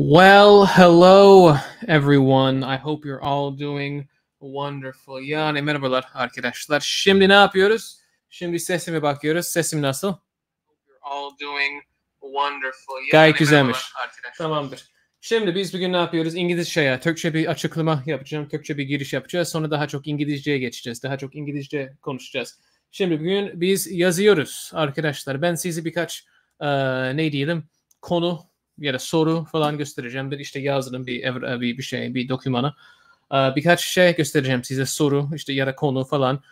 Well, hello everyone. I hope you're all doing wonderful. Yani merhabalar arkadaşlar. Şimdi ne yapıyoruz? Şimdi sesime bakıyoruz. Sesim nasıl? You're all doing wonderful. Yani Gayet güzelmiş. Tamamdır. Şimdi biz bugün ne yapıyoruz? İngilizceye, Türkçe bir açıklama yapacağım. Türkçe bir giriş yapacağız. Sonra daha çok İngilizceye geçeceğiz. Daha çok İngilizce konuşacağız. Şimdi bugün biz yazıyoruz arkadaşlar. Ben size birkaç ne diyelim konu ya da soru falan göstereceğim. Bir işte yazdım bir şey, bir dokümanı. Birkaç şey göstereceğim size, soru işte ya da konu falan.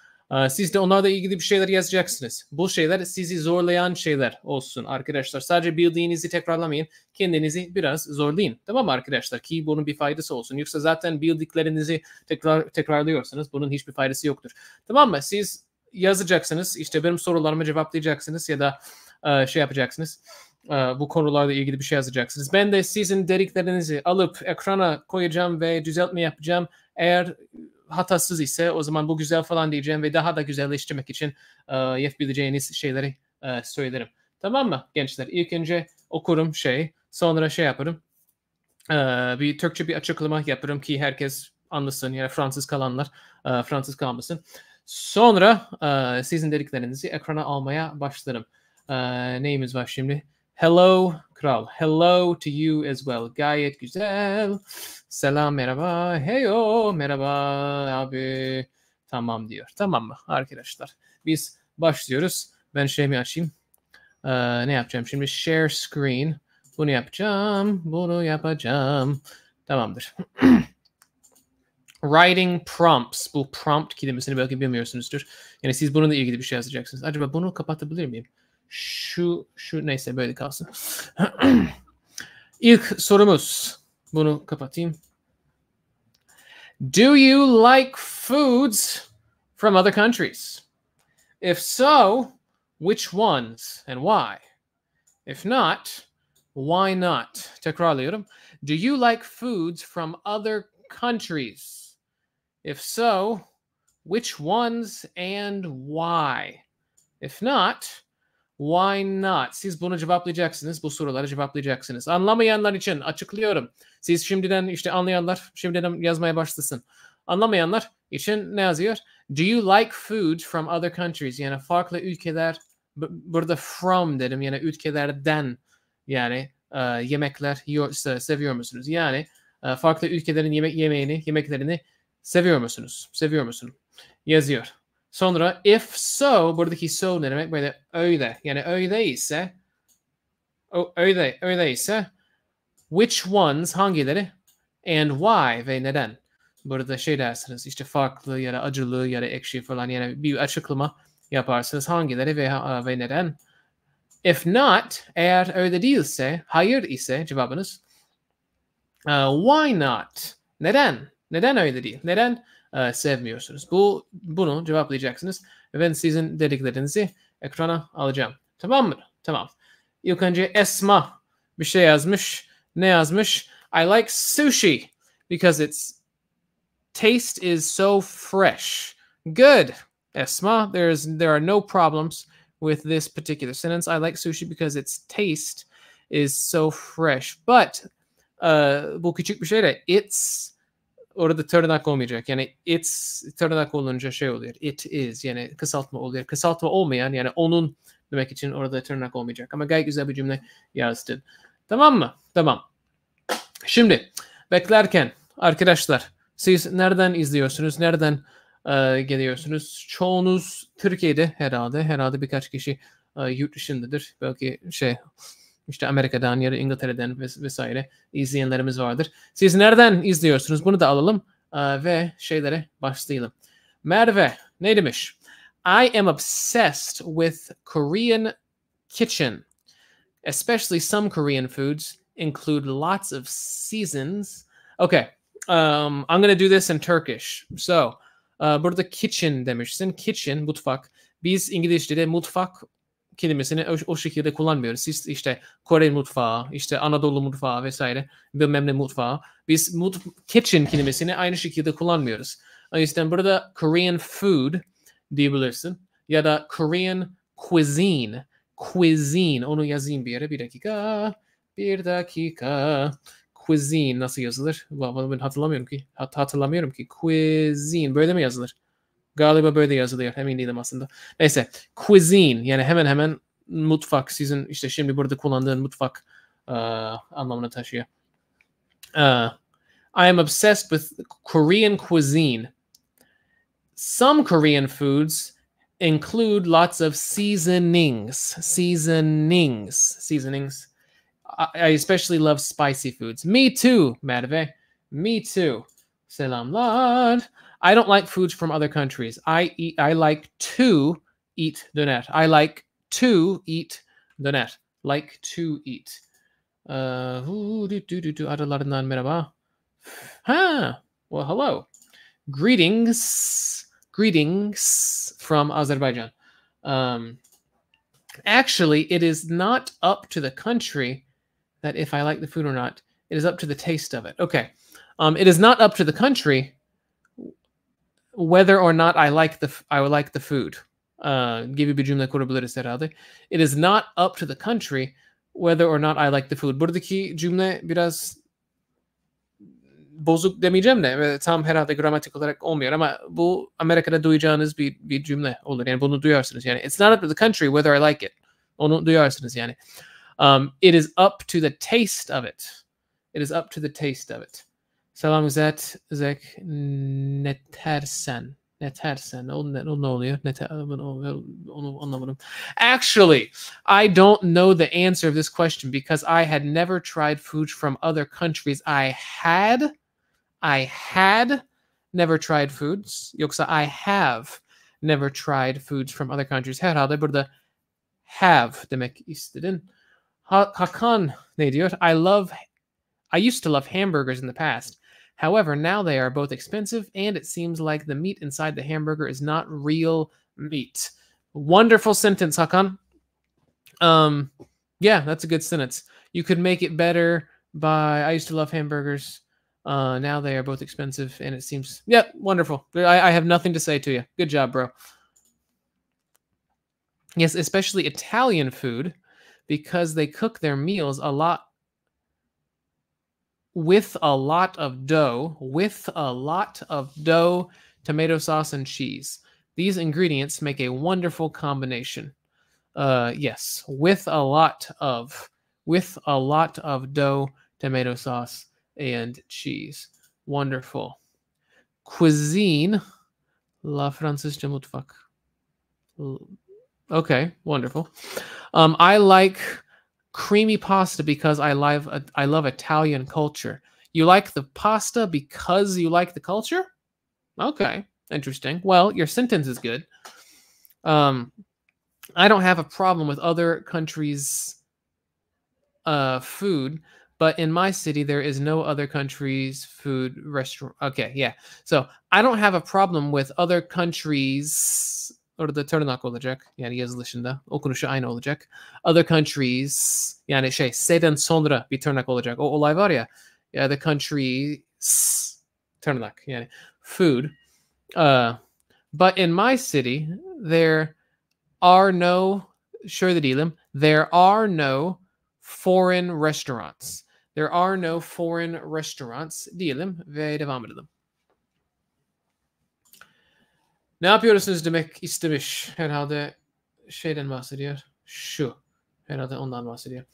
Siz de onlarla ilgili bir şeyler yazacaksınız. Bu şeyler sizi zorlayan şeyler olsun arkadaşlar. Sadece bildiğinizi tekrarlamayın. Kendinizi biraz zorlayın. Tamam mı arkadaşlar? Ki bunun bir faydası olsun. Yoksa zaten bildiklerinizi tekrarlıyorsanız bunun hiçbir faydası yoktur. Tamam mı? Siz yazacaksınız. İşte benim sorularımı cevaplayacaksınız ya da şey yapacaksınız. Bu konularla ilgili bir şey yazacaksınız. Ben de sizin dediklerinizi alıp ekrana koyacağım ve düzeltme yapacağım. Eğer hatasız ise o zaman bu güzel falan diyeceğim ve daha da güzelleştirmek için yapabileceğiniz şeyleri söylerim. Tamam mı gençler? İlk önce okurum sonra şey yaparım. Bir Türkçe bir açıklama yaparım ki herkes anlasın. Yani Fransız kalanlar Fransız kalmasın. Sonra sizin dediklerinizi ekrana almaya başlarım. Neyimiz var şimdi? Hello kral. Hello to you as well. Gayet güzel. Selam, merhaba. Heyo, merhaba abi. Tamam diyor. Tamam mı arkadaşlar? Biz başlıyoruz. Ben şeyimi açayım. Ne yapacağım şimdi? Share screen. Bunu yapacağım. Bunu yapacağım. Tamamdır. Writing prompts. Bu prompt kelimesini belki bilmiyorsunuzdur. Yani siz bununla ilgili bir şey yazacaksınız. Acaba bunu kapatabilir miyim? Şu neyse böyle kalsın. İlk sorumuz. Bunu kapatayım. Do you like foods from other countries? If so, which ones and why? If not, why not? Tekrarlıyorum. Do you like foods from other countries? If so, which ones and why? If not, why not? Siz bunu cevaplayacaksınız. Bu soruları cevaplayacaksınız. Anlamayanlar için açıklıyorum. Siz şimdiden işte anlayanlar şimdiden yazmaya başlasın. Anlamayanlar için ne yazıyor? Do you like food from other countries? Yani farklı ülkeler, burada from dedim, yani ülkelerden, yani yemekler seviyor musunuz? Yani farklı ülkelerin yemeklerini seviyor musunuz? Seviyor musun? Yazıyor. Sonra if so, buradaki so ne demek? Böyle öyle. Yani öyleyse which ones, hangileri, and why ve neden? Burada şey dersiniz, işte farklı ya da acılı ya da ekşi falan, yani bir açıklama yaparsınız hangileri ve neden. If not, eğer öyle değilse, hayır ise cevabınız why not? Neden? Neden öyle değil? Neden sevmiyorsunuz? Bunu cevaplayacaksınız. Ve ben sizin dediklerinizi ekrana alacağım. Tamam mı? Tamam. İlk önce Esma bir şey yazmış. Ne yazmış? I like sushi because its taste is so fresh. Good. Esma, there are no problems with this particular sentence. I like sushi because its taste is so fresh. But bu küçük bir şey de it's orada tırnak olmayacak. Yani it's tırnak olunca şey oluyor. It is, yani kısaltma oluyor. Kısaltma olmayan, yani onun demek için orada tırnak olmayacak. Ama gayet güzel bir cümle yazdın. Tamam mı? Tamam. Şimdi beklerken arkadaşlar, siz nereden izliyorsunuz? Nereden geliyorsunuz? Çoğunuz Türkiye'de herhalde. Herhalde birkaç kişi yurt dışındadır. Belki işte Amerika'dan ya da İngiltere'den vesaire izleyenlerimiz vardır. Siz nereden izliyorsunuz? Bunu da alalım ve şeylere başlayalım. Merve ne demiş? I am obsessed with Korean kitchen. Especially some Korean foods include lots of seasons. Okay, I'm going to do this in Turkish. So, burada kitchen demişsin. Kitchen, mutfak. Biz İngilizce'de mutfak kelimesini o şekilde kullanmıyoruz. Siz işte Kore mutfağı, işte Anadolu mutfağı vesaire, bilmem ne mutfağı. Biz kitchen kelimesini aynı şekilde kullanmıyoruz. O yüzden burada Korean food diyebilirsin. Ya da Korean cuisine. Cuisine. Onu yazayım bir yere. Bir dakika. cuisine nasıl yazılır? Ben hatırlamıyorum ki. Cuisine böyle mi yazılır? Galiba böyle yazılıyor. Emin değilim aslında. Neyse. Cuisine yani hemen hemen mutfak. Sizin işte şimdi burada kullandığın mutfak anlamını taşıyor. I am obsessed with Korean cuisine. Some Korean foods include lots of seasonings. Seasonings. I especially love spicy foods. Me too, Merve. Me too. Selamlar. I don't like foods from other countries. I like to eat döner. I like to eat döner. Like to eat. Adalarından merhaba. Well, hello. Greetings from Azerbaijan. Actually, it is not up to the country that if I like the food or not. It is up to the taste of it. Okay. It is not up to the country whether or not I like the food. Gibi bir cümle kurabiliriz herhalde. It is not up to the country whether or not I like the food. Buradaki cümle biraz bozuk demeyeceğim de tam herhalde gramatik olarak olmuyor ama bu Amerika'da duyacağınız bir cümle olur. Yani bunu duyarsınız. Yani it's not up to the country whether I like it. Onu duyarsınız yani. It is up to the taste of it. It is up to the taste of it. Selam Zek Netersen. O ne oluyor? Onu anlamadım. Actually, I don't know the answer of this question because I had never tried food from other countries. I had never tried foods. Yoksa I have never tried foods from other countries. Herhalde burada have demek istedin. Hakan ne diyor? I used to love hamburgers in the past. However, now they are both expensive and it seems like the meat inside the hamburger is not real meat. Wonderful sentence, Hakan. Yeah, that's a good sentence. You could make it better by I used to love hamburgers. Now they are both expensive and it seems, yeah, wonderful. I have nothing to say to you. Good job, bro. Yes, especially Italian food because they cook their meals with a lot of dough, tomato sauce, and cheese. These ingredients make a wonderful combination. Yes, with a lot of dough, tomato sauce, and cheese. Wonderful. Cuisine. La Francesca mutfak. Okay, wonderful. I like creamy pasta because I love Italian culture. You like the pasta because you like the culture? Okay, interesting. Well, your sentence is good. I don't have a problem with other countries' food, but in my city there is no other country's food restaurant. Okay, yeah. So I don't have a problem with other countries. Orada tırnak olacak. Yani yazılışında. Okunuşu aynı olacak. Other countries. Yani S'den sonra bir tırnak olacak. O olay var ya. Yeah, the countries. Tırnak. Yani food. But in my city, there are no foreign restaurants. There are no foreign restaurants diyelim ve devam edelim. Ne yapıyorsunuz demek istemiş. Herhalde şeyden bahsediyor. Şu. Herhalde ondan bahsediyor.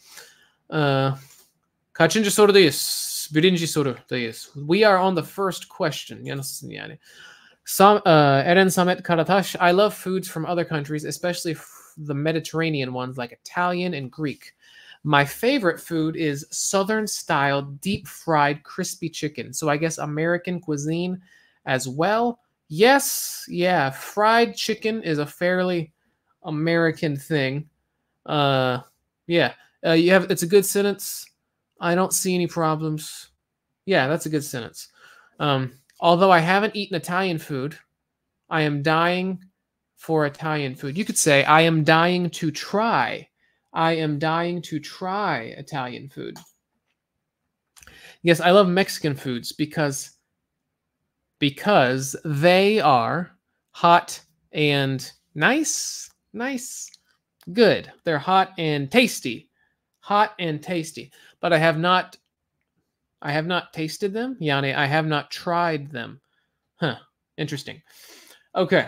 Kaçıncı sorudayız? Birinci sorudayız. We are on the first question. Yanılsın yani. Eren Samet Karataş. I love foods from other countries, especially the Mediterranean ones like Italian and Greek. My favorite food is Southern-style deep-fried crispy chicken. So I guess American cuisine as well. Yes, yeah, fried chicken is a fairly American thing. It's a good sentence. I don't see any problems. Yeah, that's a good sentence. Although I haven't eaten Italian food, I am dying for Italian food. You could say, I am dying to try. I am dying to try Italian food. Yes, I love Mexican foods because they are hot and nice. Good. They're hot and tasty. But I have not I have not tasted them. Yani I have not tried them. Huh. Interesting. Okay.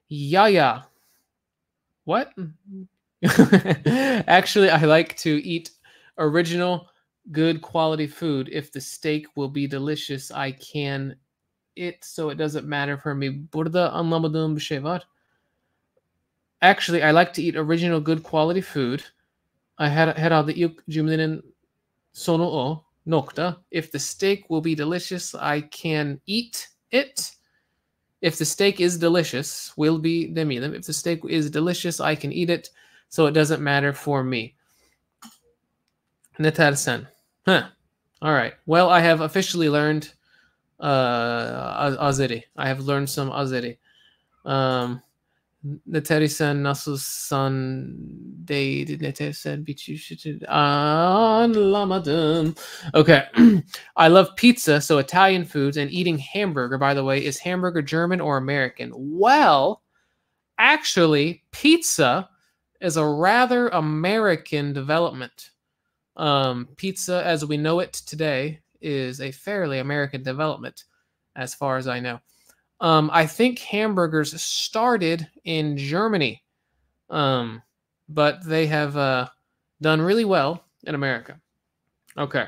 Yaya. What? Actually, I like to eat original, good quality food. If the steak will be delicious, I can it, so it doesn't matter for me. Burada anlamadığım bir şey var. Actually, I like to eat original, good quality food. Herhalde ilk cümlenin sonu o. Nokta. If the steak will be delicious, I can eat it. If the steak is delicious, will be demeyelim. If the steak is delicious, I can eat it. So it doesn't matter for me. Ne tersen? Huh. All right. Well, I have officially learned Azeri. I have learned some Azeri. Ne tersen nasılsan değdi. Ne tersen anlamadım. Okay. I love pizza, so Italian foods, and eating hamburger, by the way. Is hamburger German or American? Well, actually, pizza is a rather American development. Pizza, as we know it today, is a fairly American development, as far as I know. I think hamburgers started in Germany, but they have done really well in America. Okay.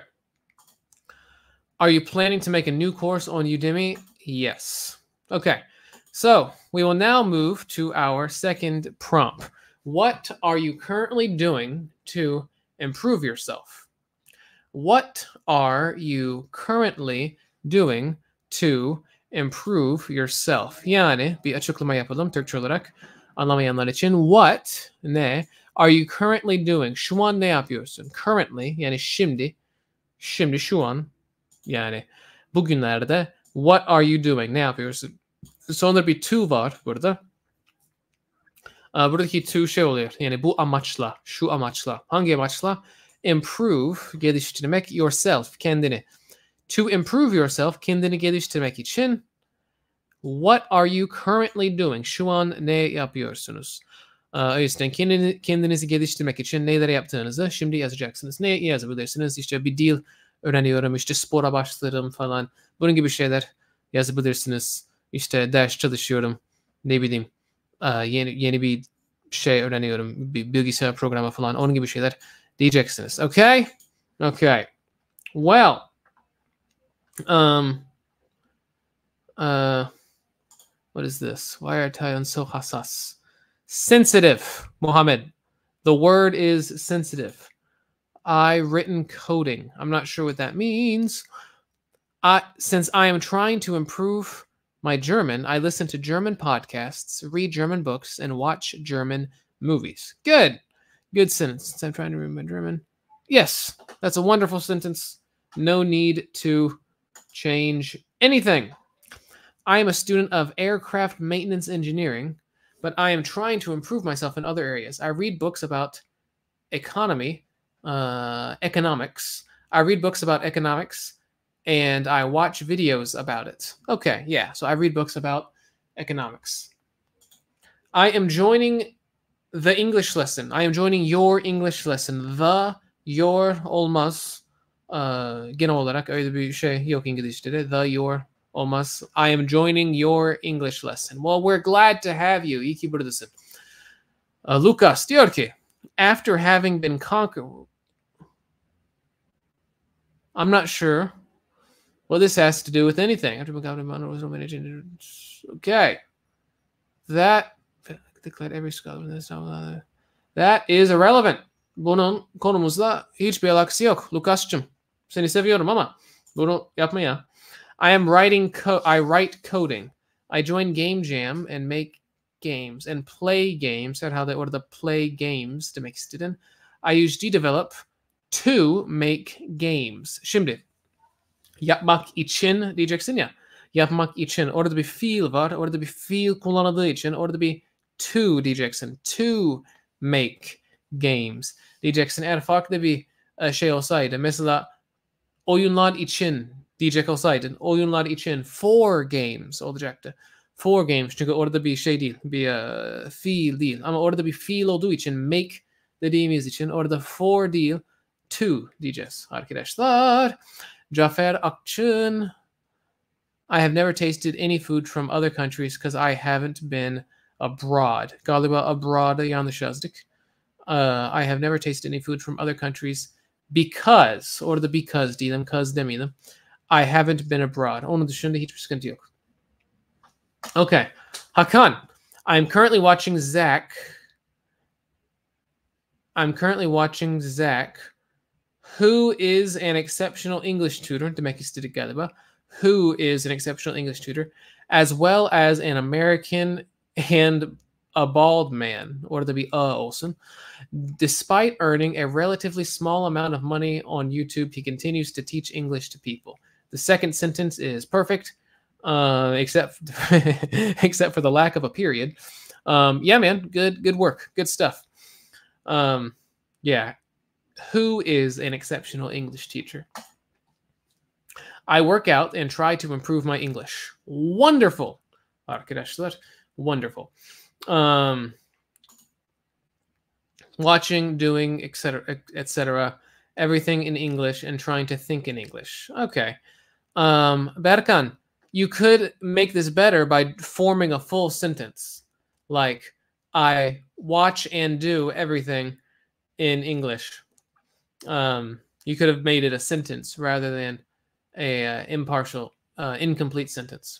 Are you planning to make a new course on Udemy? Yes. Okay. So we will now move to our second prompt. What are you currently doing to improve yourself? What are you currently doing to improve yourself? Yani bir açıklama yapalım Türkçe olarak anlamayanlar için. What, ne, are you currently doing? Şu an ne yapıyorsun? Currently, yani şimdi şu an, yani bugünlerde. What are you doing? Ne yapıyorsun? Sonra bir to var burada. Buradaki to şey oluyor. Yani bu amaçla, şu amaçla. Hangi amaçla? Improve, geliştirmek yourself, kendini. To improve yourself, kendini geliştirmek için. What are you currently doing? Şu an ne yapıyorsunuz? O yüzden kendinizi geliştirmek için neler yaptığınızı şimdi yazacaksınız. Ne yazabilirsiniz? İşte bir dil öğreniyorum, işte spora başladım falan. Bunun gibi şeyler yazabilirsiniz. İşte ders çalışıyorum, ne bileyim, yeni bir şey öğreniyorum, bir bilgisayar programı falan, onun gibi şeyler diyeceksiniz. Okay? Okay. Well, what is this? Why are Italians so hassas? Sensitive, Mohammed. The word is sensitive. Written coding. I'm not sure what that means. Since I am trying to improve my German, I listen to German podcasts, read German books, and watch German movies. Good. Good sentence. Since I'm trying to read my German. Yes, that's a wonderful sentence. No need to change anything. I am a student of aircraft maintenance engineering, but I am trying to improve myself in other areas. I read books about economics. I read books about economics, and I watch videos about it. Okay, yeah, so I read books about economics. I am joining the English lesson. I am joining your English lesson. Your olmaz. Genel olarak öyle bir şey yok İngilizce'de. Your olmaz. I am joining your English lesson. Well, we're glad to have you. İyi ki buradasın. Lucas diyor ki, after having been conquered... I'm not sure what this has to do with anything. Okay. That is irrelevant. Bunun konumuzla hiçbir alakası yok. Lucas'cığım, seni seviyorum ama bunu yapma ya. I write coding. I join Game Jam and make games and play games. Herhalde orada play games demek istedin. I use G-Develop to make games. Şimdi yapmak için diyeceksin ya. Yapmak için. Orada bir fiil var. Orada bir fiil kullanıldığı için orada bir to diyeceksin. To make games diyeceksin. Eğer farklı bir şey olsaydı, mesela oyunlar için diyecek olsaydın, oyunlar için for games olacaktı. For games, çünkü orada bir şey değil, bir fiil değil. Ama orada bir fiil olduğu için, make dediğimiz için orada for değil, to diyeceğiz arkadaşlar. Cafer Akçın. I have never tasted any food from other countries because I haven't been abroad. Galiba abroad'a yanlış yazdık. I have never tasted any food from other countries because, orada because diyelim, cause demeyelim. I haven't been abroad. Onun dışında hiçbir sıkıntı yok. Okay. Hakan. I'm currently watching Zach. Who is an exceptional English tutor. Demek istedik galiba. Who is an exceptional English tutor, as well as an American and a bald man, orada bir olsun. Despite earning a relatively small amount of money on YouTube, he continues to teach English to people. The second sentence is perfect, except for the lack of a period. Yeah, man, good work, good stuff. Yeah, who is an exceptional English teacher? I work out and try to improve my English. Wonderful. Arkadaşlar, wonderful. Watching, doing, etc. Everything in English and trying to think in English. Okay. Berkan, you could make this better by forming a full sentence. Like, I watch and do everything in English. You could have made it a sentence rather than a impartial, incomplete sentence.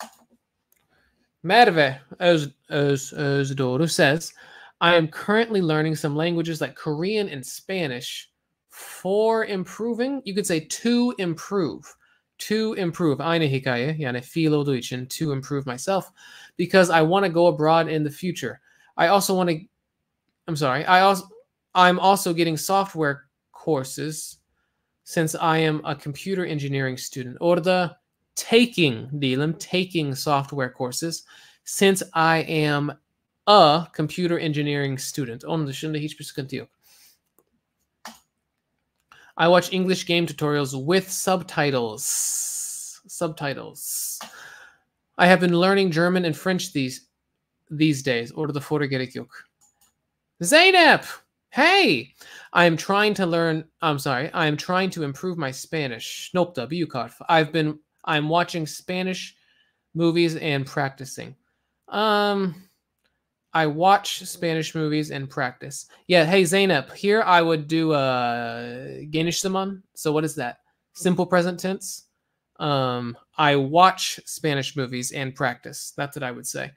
Merve Özdoğru says, I am currently learning some languages like Korean and Spanish for improving. You could say to improve. To improve. Aynı hikaye. Yani fiil olduğu için to improve myself because I want to go abroad in the future. I'm also getting software courses since I am a computer engineering student. Orada taking software courses since I am a computer engineering student. Onun dışında hiçbir sıkıntı yok. I watch English game tutorials with subtitles. I have been learning German and French these days. Orada fora gerek yok. Zeynep! Hey! I am trying to improve my Spanish. Nokta, büyük harf. I'm watching Spanish movies and practicing. I watch Spanish movies and practice. Yeah, hey Zeynep, here I would do geniş zaman. So what is that? Simple present tense. I watch Spanish movies and practice. That's what I would say.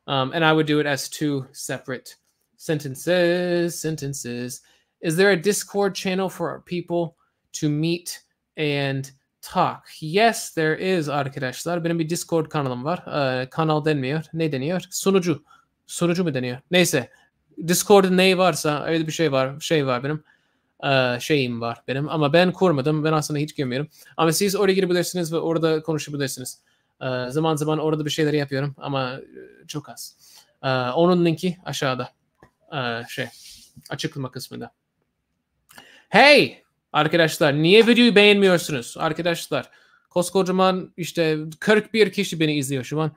And I would do it as two separate sentences. Is there a Discord channel for people to meet and talk? Yes, there is arkadaşlar. Benim bir Discord kanalım var. Kanal denmiyor. Ne deniyor? Sunucu mu deniyor? Neyse. Discord'da ne varsa öyle bir şey var benim. Şeyim var benim. Ama ben kurmadım. Ben aslında hiç girmiyorum. Ama siz oraya girebilirsiniz ve orada konuşabilirsiniz. Zaman zaman orada bir şeyler yapıyorum. Ama çok az. Onun linki aşağıda. Açıklama kısmında. Hey! Arkadaşlar niye videoyu beğenmiyorsunuz? Arkadaşlar koskocaman işte 41 kişi beni izliyor şu an.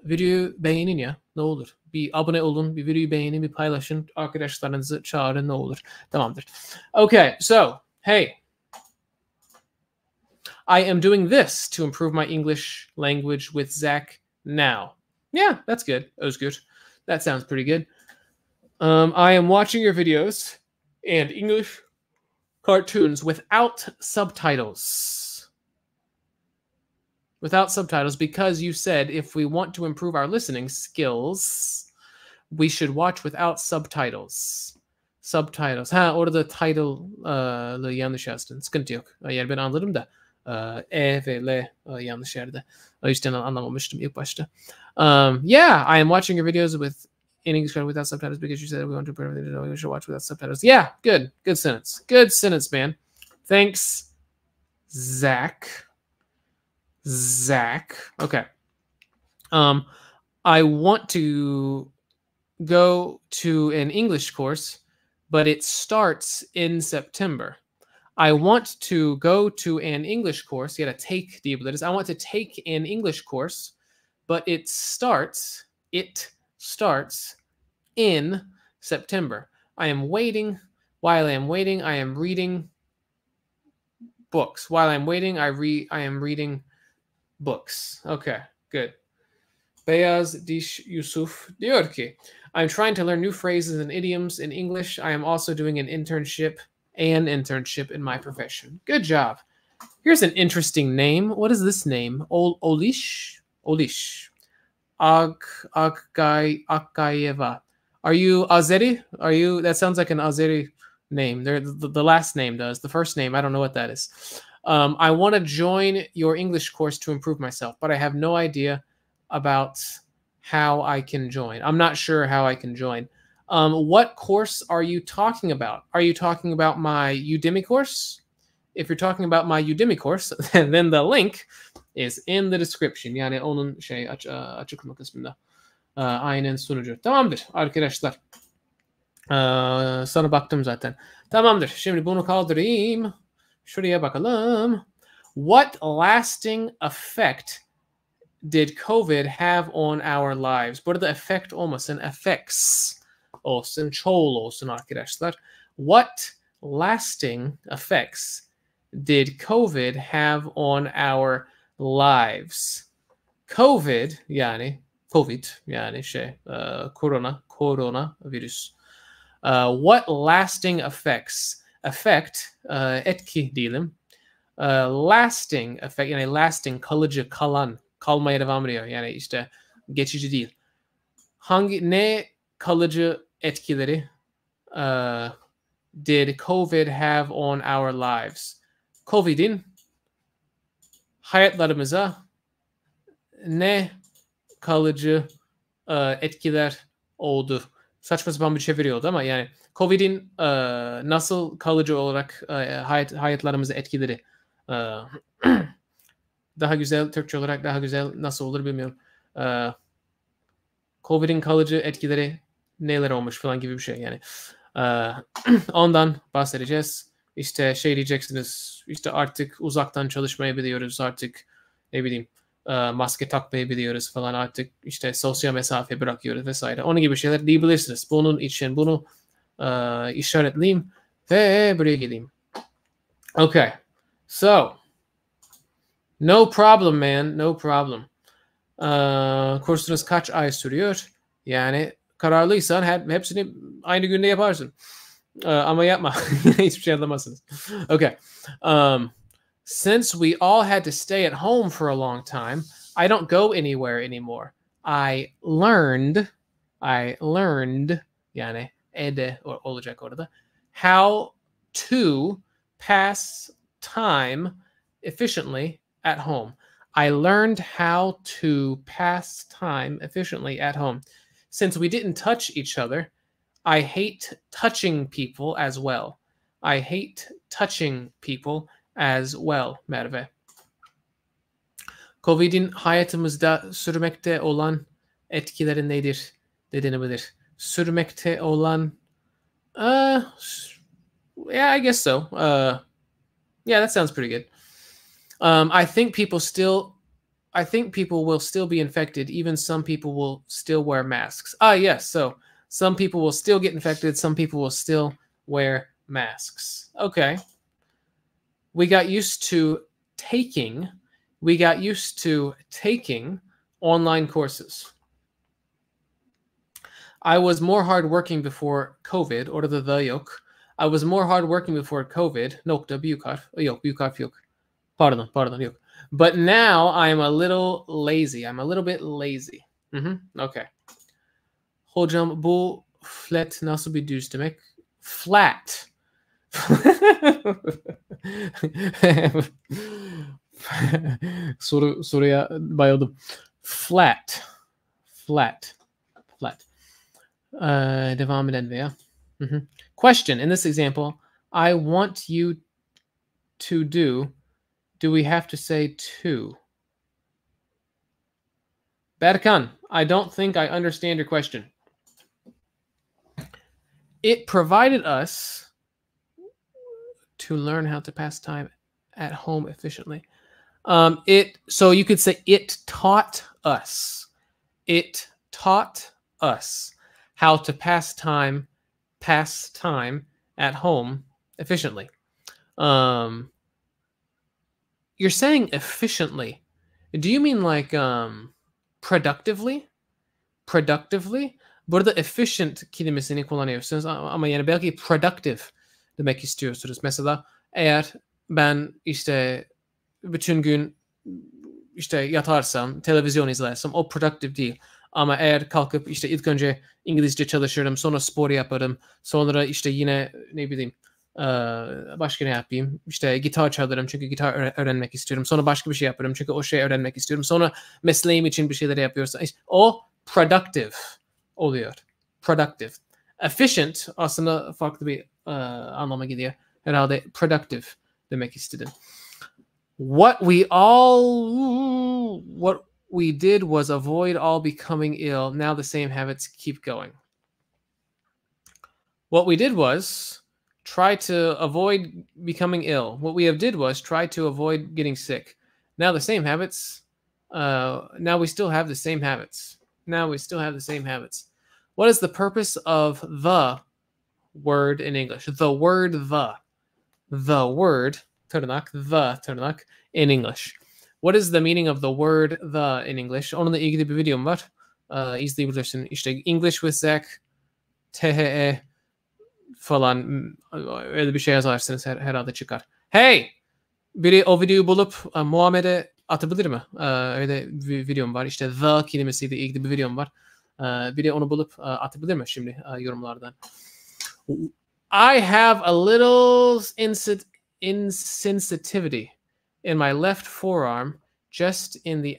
Videoyu beğenin ya. Ne olur. Bir abone olun. Bir videoyu beğenin. Bir paylaşın. Arkadaşlarınızı çağırın. Ne olur. Tamamdır. Okay. So, hey. I am doing this to improve my English language with Zach now. Yeah, that's good. Özgür. That sounds pretty good. I am watching your videos and English cartoons without subtitles. Without subtitles, because you said if we want to improve our listening skills, we should watch without subtitles. Subtitles. Orada title'ı yanlış yazdın. Sıkıntı yok. Yani ben anladım da E ve L yanlış yerde. O yüzden anlamamıştım ilk başta. Yeah, I am watching your videos in English without subtitles because you said we want to improve it. We should watch without subtitles. Yeah, good. Good sentence. Good sentence, man. Thanks, Zach. Okay. I want to go to an English course, but it starts in September. I want to go to an English course. I want to take an English course, but it starts in September. I am waiting. While I am waiting, I am reading books. While I'm waiting, I am reading books. Okay, good. Beyaz Diş Yusuf diyor ki, I'm trying to learn new phrases and idioms in English. I am also doing an internship in my profession. Good job. Here's an interesting name. What is this name? Olish? Olish. Akgayeva. Are you Azeri? That sounds like an Azeri name. The last name does. The first name, I don't know what that is. I want to join your English course to improve myself, but I have no idea about how I can join. I'm not sure how I can join. What course are you talking about? Are you talking about my Udemy course? If you're talking about my Udemy course, then the link is in the description. Yani onun açıklama kısmında. Aynen sunucu. Tamamdır arkadaşlar. Sana baktım zaten. Tamamdır. Şimdi bunu kaldırayım. Şuraya bakalım. What lasting effect did COVID have on our lives? Burada effect olmasın, effects olsun, çoğul olsun arkadaşlar. What lasting effects did COVID have on our lives? COVID yani korona virüs. What lasting effects? Effect etki diyelim. Lasting effect yani lasting kalıcı, kalmaya devam ediyor. Yani işte geçici değil. Ne kalıcı etkileri did COVID have on our lives? COVID'in hayatlarımıza ne kalıcı etkiler oldu? Saçma sapan bir çeviri oldu ama yani COVID'in nasıl kalıcı olarak hayatlarımıza etkileri daha güzel, Türkçe olarak daha güzel nasıl olur bilmiyorum. COVID'in kalıcı etkileri neler olmuş falan gibi bir şey yani. Ondan bahsedeceğiz. İşte diyeceksiniz, işte artık uzaktan çalışmayı biliyoruz, artık ne bileyim maske takmayı biliyoruz falan, artık işte sosyal mesafe bırakıyoruz vesaire. Onun gibi şeyler diyebilirsiniz. Bunun için bunu işaretleyeyim ve buraya geleyim. Okay. So, no problem man, no problem. Kursunuz kaç ay sürüyor? Yani kararlıysan hepsini aynı günde yaparsın. Ama yapma. Hiçbir şey anlamazsınız. Okay. Since we all had to stay at home for a long time, I don't go anywhere anymore. I learned yani olacak orada, how to pass time efficiently at home. I learned how to pass time efficiently at home. Since we didn't touch each other, I hate touching people as well. I hate touching people as well, Merve. COVID'in hayatımızda sürmekte olan etkileri nedir? Denebilir. Sürmekte olan yeah, I guess so. Yeah, that sounds pretty good. I think people will still be infected. Even some people will still wear masks. Yes. So some people will still get infected. Some people will still wear masks. Okay. We got used to taking online courses. I was more hardworking before COVID. Orada da yok. I was more hardworking before COVID. Nokta büyük harf. Yok, büyük harf yok. Pardon, yok. But now I'm a little lazy. I'm a little bit lazy. Okay. Hocam bu flat nasıl bir düz demek? Flat. Soruya bayıldım. Flat. Devam edelim veya. Question. In this example, I want you to do we have to say to? Berkan, I don't think I understand your question. It provided us to learn how to pass time at home efficiently. So you could say it taught us. It taught us how to pass time at home efficiently. you're saying efficiently. Do you mean like productively? Productively? Burada efficient kelimesini kullanıyorsunuz ama yani belki productive demek istiyorsunuz. Mesela eğer ben işte bütün gün işte yatarsam, televizyon izlersem o productive değil. Ama eğer kalkıp işte ilk önce İngilizce çalışırım, sonra spor yaparım, sonra işte yine ne bileyim başka ne yapayım? İşte gitar çalarım çünkü gitar öğrenmek istiyorum. Sonra başka bir şey yaparım çünkü o şeyi öğrenmek istiyorum. Sonra mesleğim için bir şeyler yapıyorsam o productive oluyor. Productive. Efficient aslında farklı bir anlama geliyor. Herhalde productive demek istedim. What we did was avoid all becoming ill. Now the same habits keep going. What we did was try to avoid becoming ill. What we did was try to avoid getting sick. Now the same habits. Now we still have the same habits. Now we still have the same habits. What is the purpose of the word in English? The word the. The word tırnak, the tırnak in English. What is the meaning of the word the in English? Onunla ilgili bir videom var. İzleyebilirsin. İşte English with Zach, THE falan öyle bir şey yazarsınız herhalde çıkar. Hey! Biri o videoyu bulup Muhammed'e atabilir mi? Öyle bir videom var. İşte the kelimesiyle ilgili bir videom var. Biri onu bulup atabilir mi şimdi yorumlardan? I have a little insensitivity in my left forearm, just in the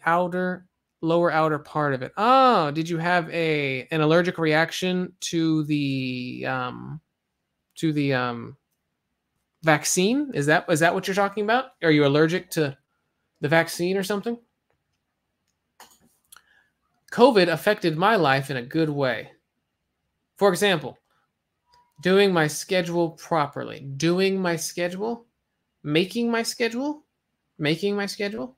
lower outer part of it. Oh, did you have an allergic reaction to the vaccine? Is that what you're talking about? Are you allergic to the vaccine or something? COVID affected my life in a good way. For example, doing my schedule properly. Doing my schedule? Making my schedule? Making my schedule?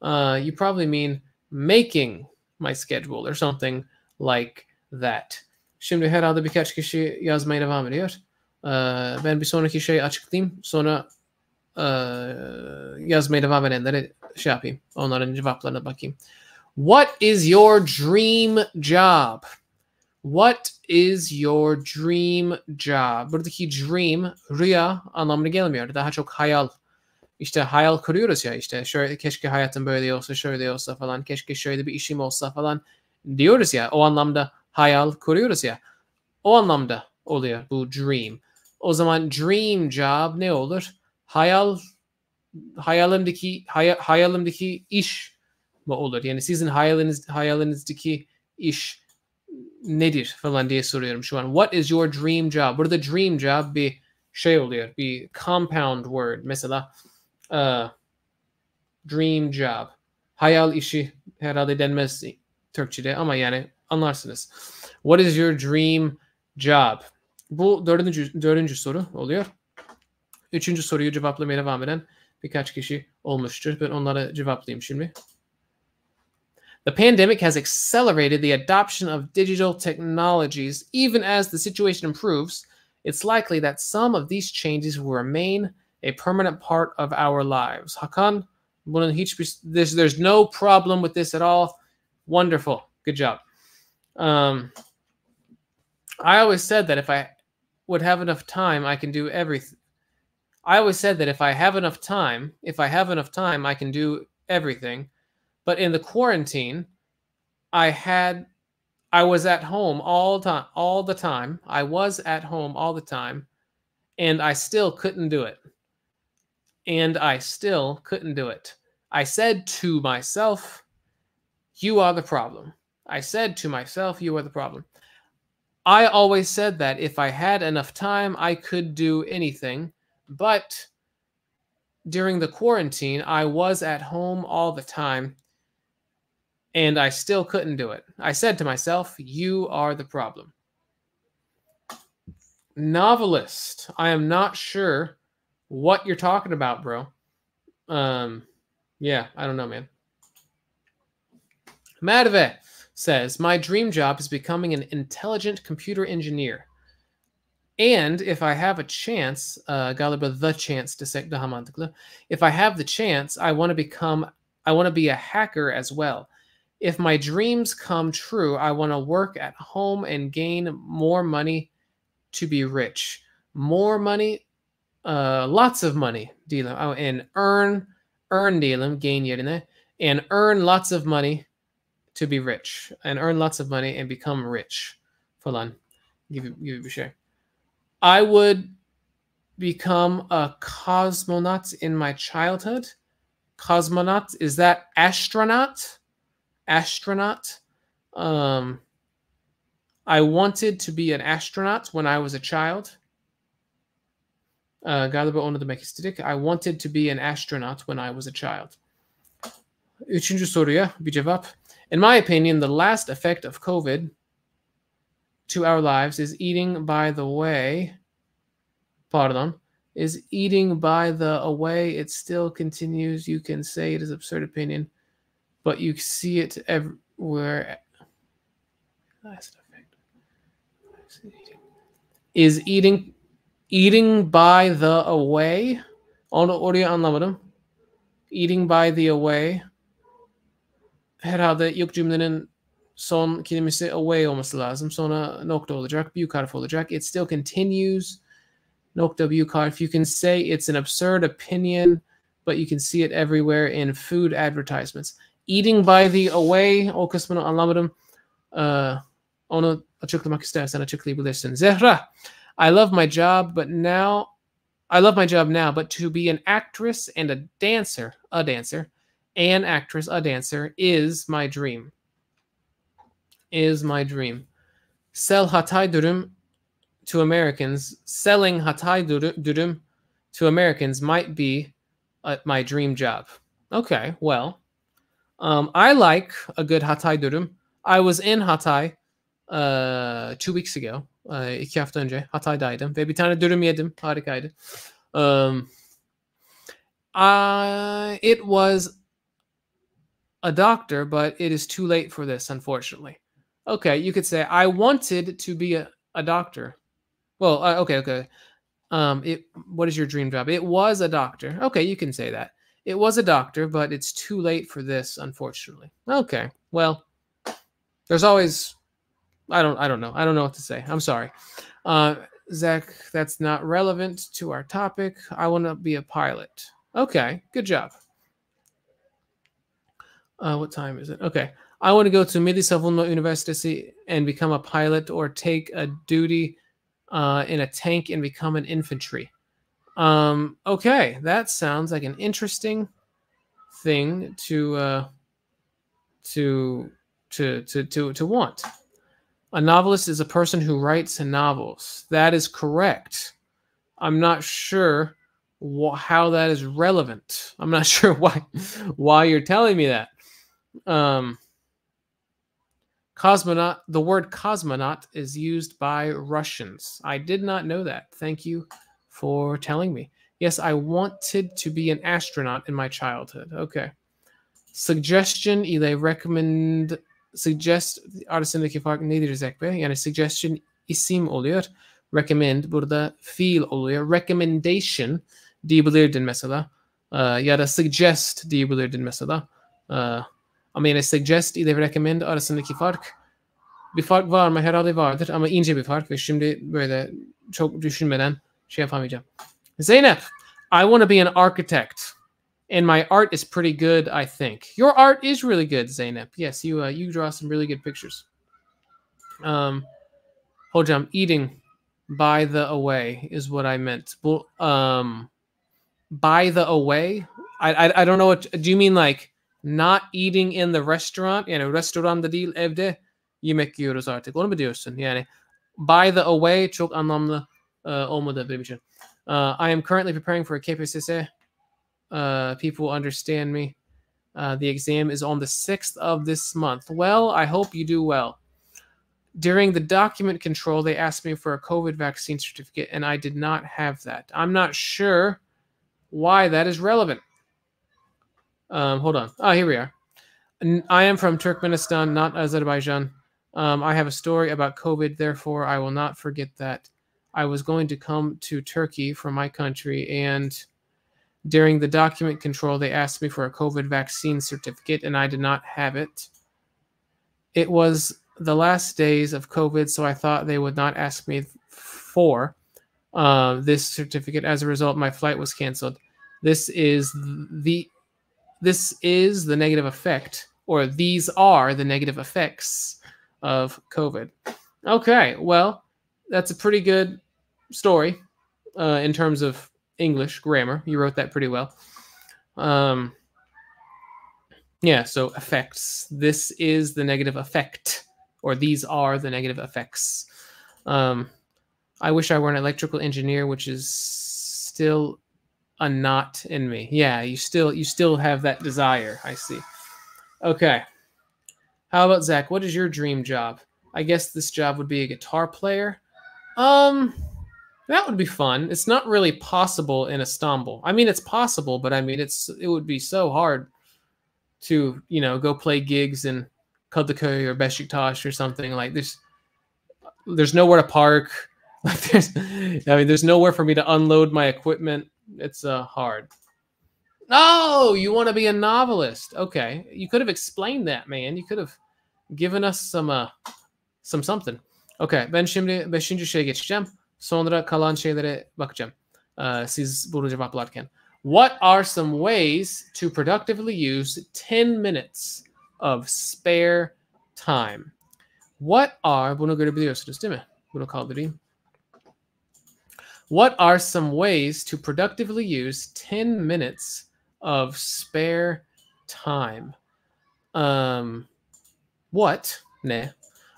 You probably mean making my schedule or something like that. Şimdi herhalde birkaç kişi yazmaya devam ediyor. Ben bir sonraki şeyi açıklayayım. Sonra yazmaya devam edenlere şey yapayım. Onların cevaplarına bakayım. What is your dream job? What is your dream job? Buradaki dream, rüya anlamına gelmiyor. Daha çok hayal. İşte hayal kuruyoruz ya işte şöyle keşke hayatım böyle olsa şöyle olsa falan keşke şöyle bir işim olsa falan diyoruz ya o anlamda hayal kuruyoruz ya o anlamda oluyor bu dream. O zaman dream job ne olur? Hayalimdeki iş mi olur? Yani sizin hayalinizdeki iş nedir falan diye soruyorum şu an. What is your dream job? Burada dream job bir şey oluyor. Bir compound word. Mesela dream job. Hayal işi herhalde denmez Türkçe'de ama yani anlarsınız. What is your dream job? Bu dördüncü soru oluyor. Üçüncü soruyu cevaplamaya devam eden birkaç kişi olmuştur. Ben onlara cevaplayayım şimdi. The pandemic has accelerated the adoption of digital technologies. Even as the situation improves, it's likely that some of these changes will remain a permanent part of our lives. Hakan, there's no problem with this at all. Wonderful. Good job. I always said that if I would have enough time, I can do everything. I always said that if I have enough time, I can do everything. But in the quarantine, I was at home all the time. I was at home all the time, and I still couldn't do it. I said to myself, you are the problem. I said to myself, you are the problem. I always said that if I had enough time, I could do anything. But during the quarantine, I was at home all the time, and I still couldn't do it. I said to myself, you are the problem. Novelist. I am not sure what you're talking about, bro. Yeah, I don't know, man. Madve says, my dream job is becoming an intelligent computer engineer. And if I have a chance, galiba the chance desek daha mantıklı. If I have the chance, I want to be a hacker as well. If my dreams come true, I want to work at home and gain more money to be rich. More money, lots of money diyelim. And earn diyelim gain yerine. And earn lots of money to be rich. And earn lots of money and become rich. Falan. Give you a share. I would become a cosmonaut in my childhood. Cosmonaut, is that astronaut? Astronaut. I wanted to be an astronaut when I was a child. Galiba onu demek istedik. I wanted to be an astronaut when I was a child. Üçüncü soruya bir cevap. In my opinion, the last effect of COVID to our lives is eating by the way. Pardon. Is eating by the away. It still continues. You can say it is absurd opinion, but you see it everywhere. Last effect is eating by the away. Orayı anlamadım. Eating by the away. Herhalde ilk cümlenin son kelimesi away olması lazım. Sonra nokta olacak. Büyük harf olacak. It still continues. Nokta büyük harf. You can say it's an absurd opinion, but you can see it everywhere in food advertisements. Eating by the away. O kısmını anlamadım. Onu açıklamak istersen açıklayabilirsin. Zehra. I love my job now, but to be an actress and a dancer, an actress, a dancer, is my dream. Is my dream. Sell hatay dürüm to Americans. Selling hatay dürüm to Americans might be my dream job. Okay, well, I like a good hatay dürüm. I was in Hatay 2 weeks ago. 2 hafta önce Hatay'daydım ve bir tane dürüm yedim. Harikaydı. It was a doctor, but it is too late for this, unfortunately. Okay, you could say, I wanted to be a doctor. Well, okay. What is your dream job? It was a doctor. Okay, you can say that. It was a doctor, but it's too late for this, unfortunately. Okay, well, there's always... I don't know. I don't know what to say. I'm sorry. Zach, that's not relevant to our topic. I want to be a pilot. Okay, good job. What time is it? Okay. I want to go to Milli Savunma Üniversitesi and become a pilot, or take a duty in a tank and become an infantry. Okay, that sounds like an interesting thing to want. A novelist is a person who writes novels. That is correct. I'm not sure how that is relevant. I'm not sure why you're telling me that. Cosmonaut. The word cosmonaut is used by Russians. I did not know that. Thank you for telling me. Yes, I wanted to be an astronaut in my childhood. Okay. Suggestion ile recommend. Suggest arasındaki fark nedir Zek Bey? Yani suggestion isim oluyor. Recommend burada fiil oluyor. Recommendation diyebilirdin mesela. Ya da suggest diyebilirdin mesela. Ama yine suggest ile recommend arasındaki fark. Bir fark var mı? Herhalde vardır ama ince bir fark ve şimdi böyle çok düşünmeden şey yapamayacağım. Zeynep, I want to be an architect. And my art is pretty good, I think. Your art is really good, Zeynep. Yes, you draw some really good pictures. Hocam, eating by the away is what I meant. By the away? I don't know what... Do you mean like not eating in the restaurant? Yani restoranda değil, evde yemek yiyoruz artık. Onu mu diyorsun? Yani by the away çok anlamlı olmadı benim için. I am currently preparing for a KPSS. People understand me. The exam is on the 6th of this month. Well, I hope you do well. During the document control, they asked me for a COVID vaccine certificate, and I did not have that. I'm not sure why that is relevant. Hold on. Oh, here we are. I am from Turkmenistan, not Azerbaijan. I have a story about COVID, therefore I will not forget that. I was going to come to Turkey from my country, and during the document control, they asked me for a COVID vaccine certificate, and I did not have it. It was the last days of COVID, so I thought they would not ask me for this certificate. As a result, my flight was canceled. This is the negative effect, or these are the negative effects of COVID. Okay, well, that's a pretty good story in terms of English grammar. You wrote that pretty well. Yeah, so effects. This is the negative effect, or these are the negative effects. I wish I were an electrical engineer, which is still a knot in me. Yeah, you still have that desire. I see. Okay. How about Zach? What is your dream job? I guess this job would be a guitar player. That would be fun. It's not really possible in Istanbul. I mean, it's possible, but I mean, it would be so hard to, you know, go play gigs in Kadıköy or Beşiktaş or something like this. There's nowhere to park. Like there's nowhere for me to unload my equipment. It's hard. Oh, you want to be a novelist? Okay, you could have explained that, man. You could have given us some something. Okay, ben şimdi 5. şeye geçeceğim. Sonra kalan şeylere bakacağım. Siz bunu cevaplarken. What are some ways to productively use 10 minutes of spare time? What are, bunu görebiliyorsunuz değil mi? Bunu kaldırayım. What are some ways to productively use 10 minutes of spare time? What ne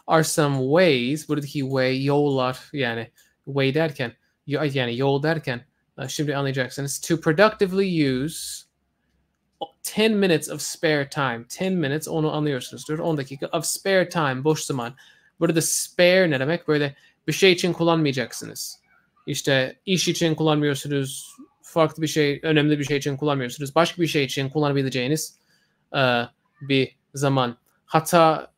are some ways, buradaki way, yollar, yani way derken, yani yol derken, şimdi anlayacaksınız, to productively use 10 minutes of spare time. 10 minutes, onu anlıyorsunuzdur. 10 dakika of spare time, boş zaman. Burada spare ne demek? Böyle bir şey için kullanmayacaksınız. İşte iş için kullanmıyorsunuz, farklı bir şey, önemli bir şey için kullanmıyorsunuz. Başka bir şey için kullanabileceğiniz bir zaman. Hatta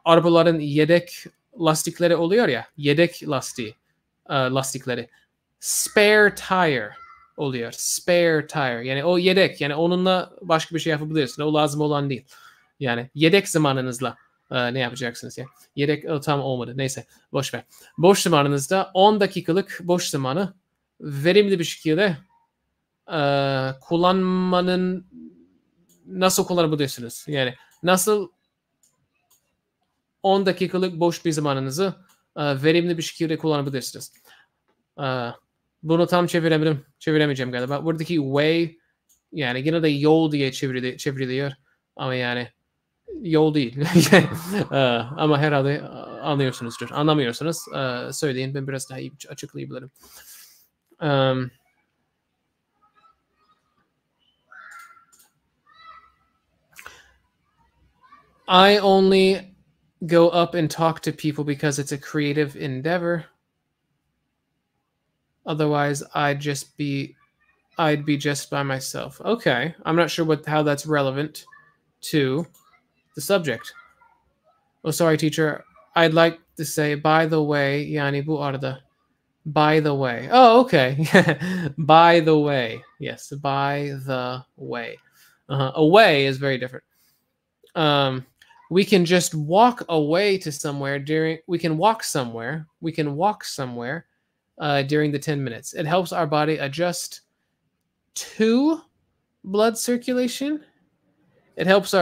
arabaların yedek lastikleri oluyor ya, yedek lastikleri. Spare tire oluyor. Spare tire. Yani o yedek. Yani onunla başka bir şey yapabilirsin. O lazım olan değil. Yani yedek zamanınızla ne yapacaksınız ya? Yedek tam olmadı. Neyse. Boş ver. Boş zamanınızda 10 dakikalık boş zamanı verimli bir şekilde kullanmanın nasıl kullanabilirsiniz? Yani nasıl 10 dakikalık boş bir zamanınızı verimli bir şekilde kullanabilirsiniz. Bunu tam çeviremeyeceğim galiba. Buradaki way, yani yine de yol diye çevriliyor. Ama yani yol değil. Ama herhalde anlıyorsunuzdur. Anlamıyorsunuz. Söyleyin, ben biraz daha iyi açıklayabilirim. I only go up and talk to people because it's a creative endeavor. Otherwise, I'd be just by myself. Okay, I'm not sure how that's relevant to the subject. Oh, sorry, teacher. I'd like to say, by the way, yani bu arada. By the way. Oh, okay. By the way. Yes, by the way. Away is very different. We can just walk away to somewhere we can walk somewhere during the 10 minutes. It helps our body adjust to blood circulation. It improves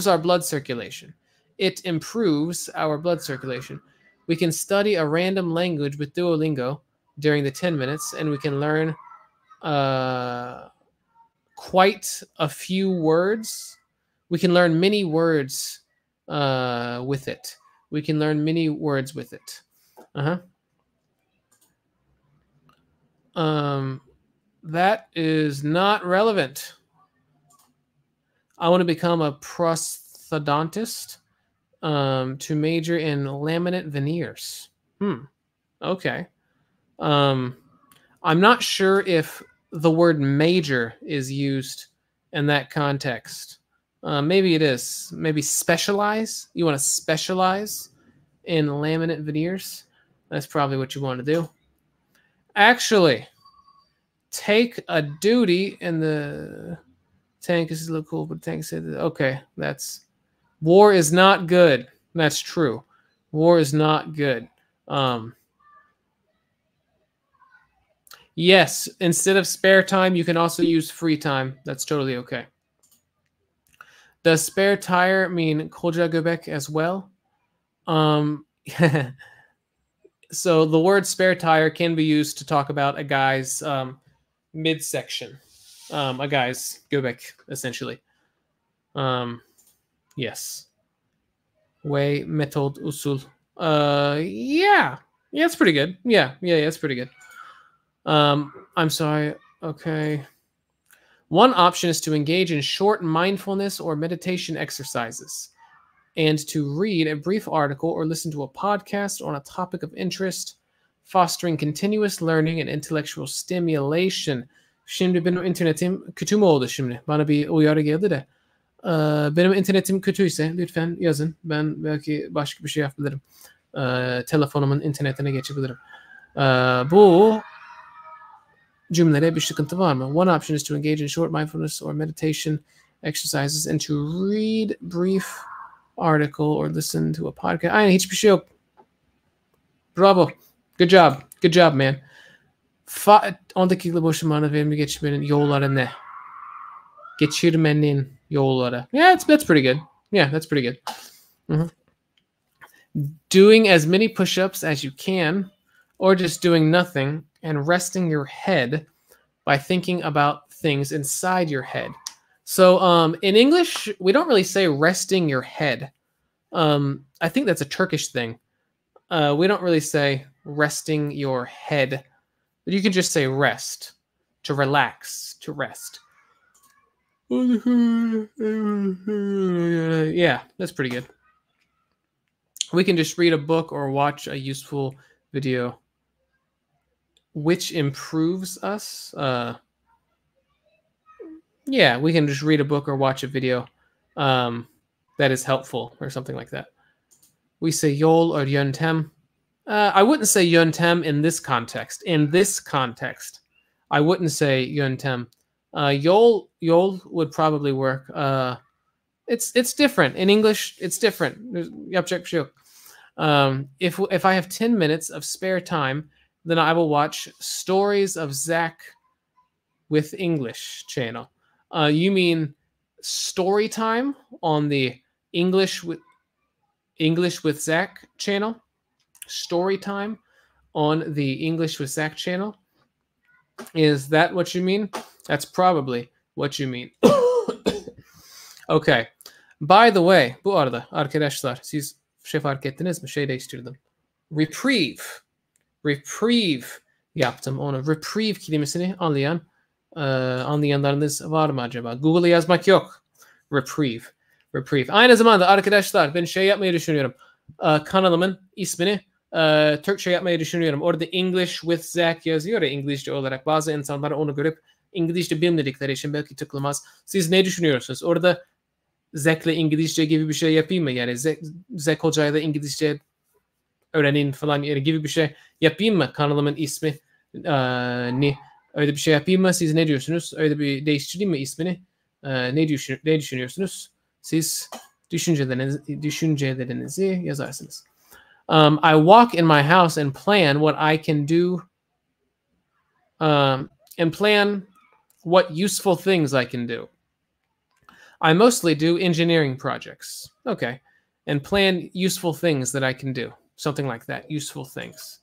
our blood circulation. It improves our blood circulation. We can study a random language with Duolingo during the 10 minutes, and we can learn quite a few words. We can learn many words with it. We can learn many words with it. That is not relevant. I want to become a prosthodontist to major in laminate veneers. Okay. I'm not sure if the word major is used in that context. Maybe it is. Maybe specialize. You want to specialize in laminate veneers. That's probably what you want to do. Actually, take a duty in the tank is a little cool, but tank said, okay, that's war is not good. That's true. War is not good. Yes, instead of spare time, you can also use free time. That's totally okay. Does spare tire mean koca göbek as well? So the word spare tire can be used to talk about a guy's midsection, a guy's göbek, essentially. Yes. Way, metod, usul. Yeah, it's pretty good. Yeah, it's pretty good. I'm sorry. Okay. One option is to engage in short mindfulness or meditation exercises and to read a brief article or listen to a podcast on a topic of interest, fostering continuous learning and intellectual stimulation. Şimdi benim internetim kötü mü oldu şimdi? Bana bir uyarı geldi de. Benim internetim kötüyse lütfen yazın. Ben belki başka bir şey yapabilirim. Telefonumun internetine geçebilirim. Bu cümlede bir sıkıntı var mı? One option is to engage in short mindfulness or meditation exercises and to read brief article or listen to a podcast. Aynen, hiçbir şey yok. Bravo. Good job. Good job, man. 10 dakikalık boş zamanı verimli geçirmenin yolları ne? Geçirmenin yolları. Yeah, that's pretty good. Yeah, that's pretty good. Mm-hmm. Doing as many push-ups as you can, or just doing nothing and resting your head by thinking about things inside your head. So in English, we don't really say resting your head. I think that's a Turkish thing. We don't really say resting your head, but you can just say rest, to relax, to rest. Yeah, that's pretty good. We can just read a book or watch a useful video which improves us. Yeah, we can just read a book or watch a video that is helpful or something like that. We say yol or yöntem. I wouldn't say yöntem in this context. In this context, I wouldn't say yöntem. Yol would probably work. It's different. In English, it's different. If I have 10 minutes of spare time, then I will watch Stories of Zach with English channel. You mean story time on the English with Zach channel? Story time on the English with Zach channel? Is that what you mean? That's probably what you mean. Okay. By the way, bu arada arkadaşlar siz fark ettiniz mi? Değiştirdim. Reprieve yaptım onu. Reprieve kelimesini anlayanlarınız var mı acaba? Google'a yazmak yok. Reprieve. Aynı zamanda arkadaşlar ben yapmayı düşünüyorum. Kanalımın ismini Türkçe yapmayı düşünüyorum. Orada English with Zach yazıyor ya İngilizce olarak. Bazı insanlar onu görüp İngilizce bilmedikleri için belki tıklamaz. Siz ne düşünüyorsunuz? Orada Zach'le İngilizce gibi bir şey yapayım mı? Yani Zach hocayla İngilizce öğrenin falan gibi bir şey yapayım mı? Kanalımın ismi öyle bir şey yapayım mı? Siz ne diyorsunuz? Öyle bir değiştireyim mi ismini? Ne düşünüyorsunuz? Siz düşüncelerinizi yazarsınız. I walk in my house and plan what I can do and plan what useful things I can do. I mostly do engineering projects. Okay. And plan useful things that I can do. Something like that. Useful things.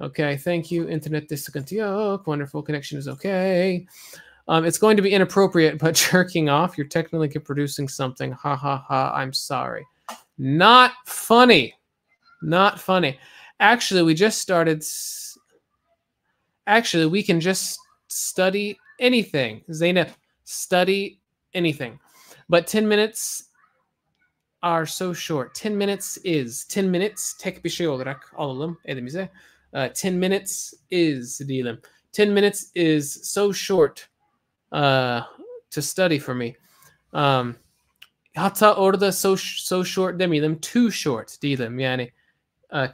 Okay. Thank you. Internet sıkıntı yok. Wonderful. Connection is okay. It's going to be inappropriate, but jerking off, you're technically producing something. Ha ha ha. I'm sorry. Not funny. Not funny. Actually, we just started. Actually, we can just study anything. Zeynep, study anything. But 10 minutes are so short. 10 minutes is 10 minutes. Tek bir şey olarak alalım elimize. 10 minutes is diyelim. 10 minutes is so short to study for me. Hatta orada so short demeyelim. Too short diyelim. Yani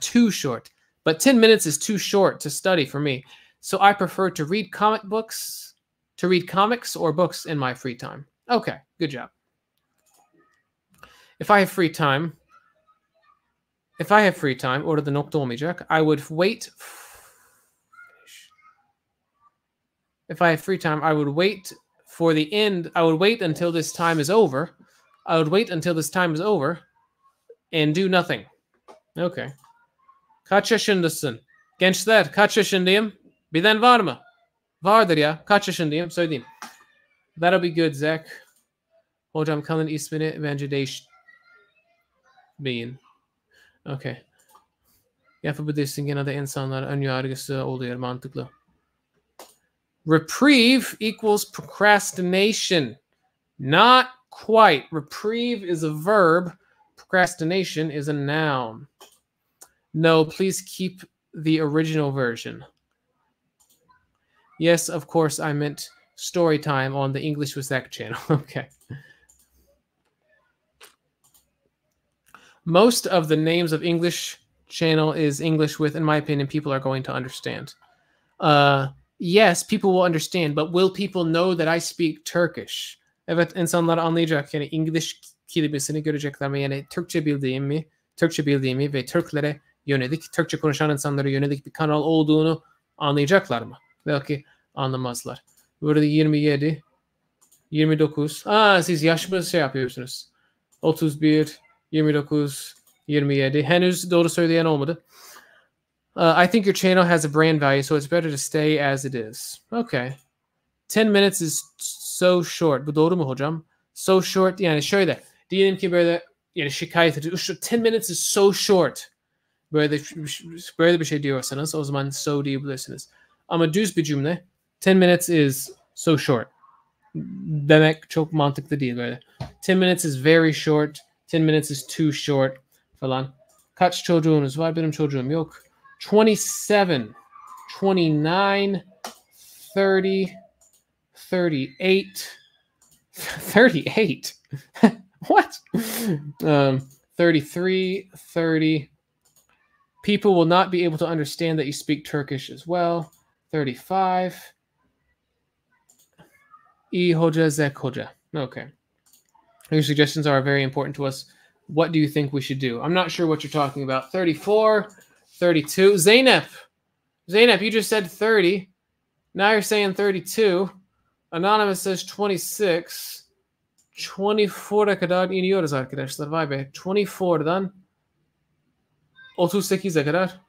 too short. But 10 minutes is too short to study for me. So I prefer to read comics or books in my free time. Okay, good job. If I have free time, orada nokta olmayacak. I would wait. If I have free time, I would wait for the end. I would wait until this time is over. And do nothing. Okay. Kaç yaşındasın? Gençler, kaç yaşındayım? Bilen var mı? Vardır ya. Kaç yaşındayım? Söyleyeyim. That'll be good, Zach. Hocam kanalın ismini bence değiştirmeyin. Okay. Yapabilirsin, gene de insanlar ön yargısı oluyor, mantıklı. Reprieve equals procrastination. Not quite. Reprieve is a verb. Procrastination is a noun. No, please keep the original version. Yes, of course, I meant story time on the English with Zach channel. Okay. Most of the names of English channel is English with, in my opinion, people are going to understand. Yes, people will understand, but will people know that I speak Turkish? Evet, insanlar anlayacak. Yani İngiliz kelimesini görecekler mi? Yani Türkçe bildiğimi ve Türklere yönelik, Türkçe konuşan insanlara yönelik bir kanal olduğunu anlayacaklar mı? Belki anlamazlar. Burada 27, 29. Siz yaş mı şey yapıyorsunuz? 31, 29, 27. Henüz doğru söyleyen olmadı. I think your channel has a brand value, so it's better to stay as it is. Okay. 10 minutes is so short. Bu doğru mu hocam? So short. Yani şöyle. Diyelim ki böyle yani şikayet ediyor. 10 minutes is so short. Böyle bir şey diyorsanız o zaman so diyebilirsiniz. Ama düz bir cümle 10 minutes is so short demek çok mantıklı değil böyle. 10 minutes is very short. 10 minutes is too short falan. Kaç çocuğunuz var? Benim çocuğum yok. 27, 29, 30, 38. 38? What? 33, 30. People will not be able to understand that you speak Turkish as well. 35. İyi hoca, Zek hoca. Okay. Your suggestions are very important to us. What do you think we should do? I'm not sure what you're talking about. 34, 32. Zeynep, you just said 30. Now you're saying 32. Anonymous says 26. 24'a kadar iniyoruz arkadaşlar. Vay be. 24'dan 38'e kadar.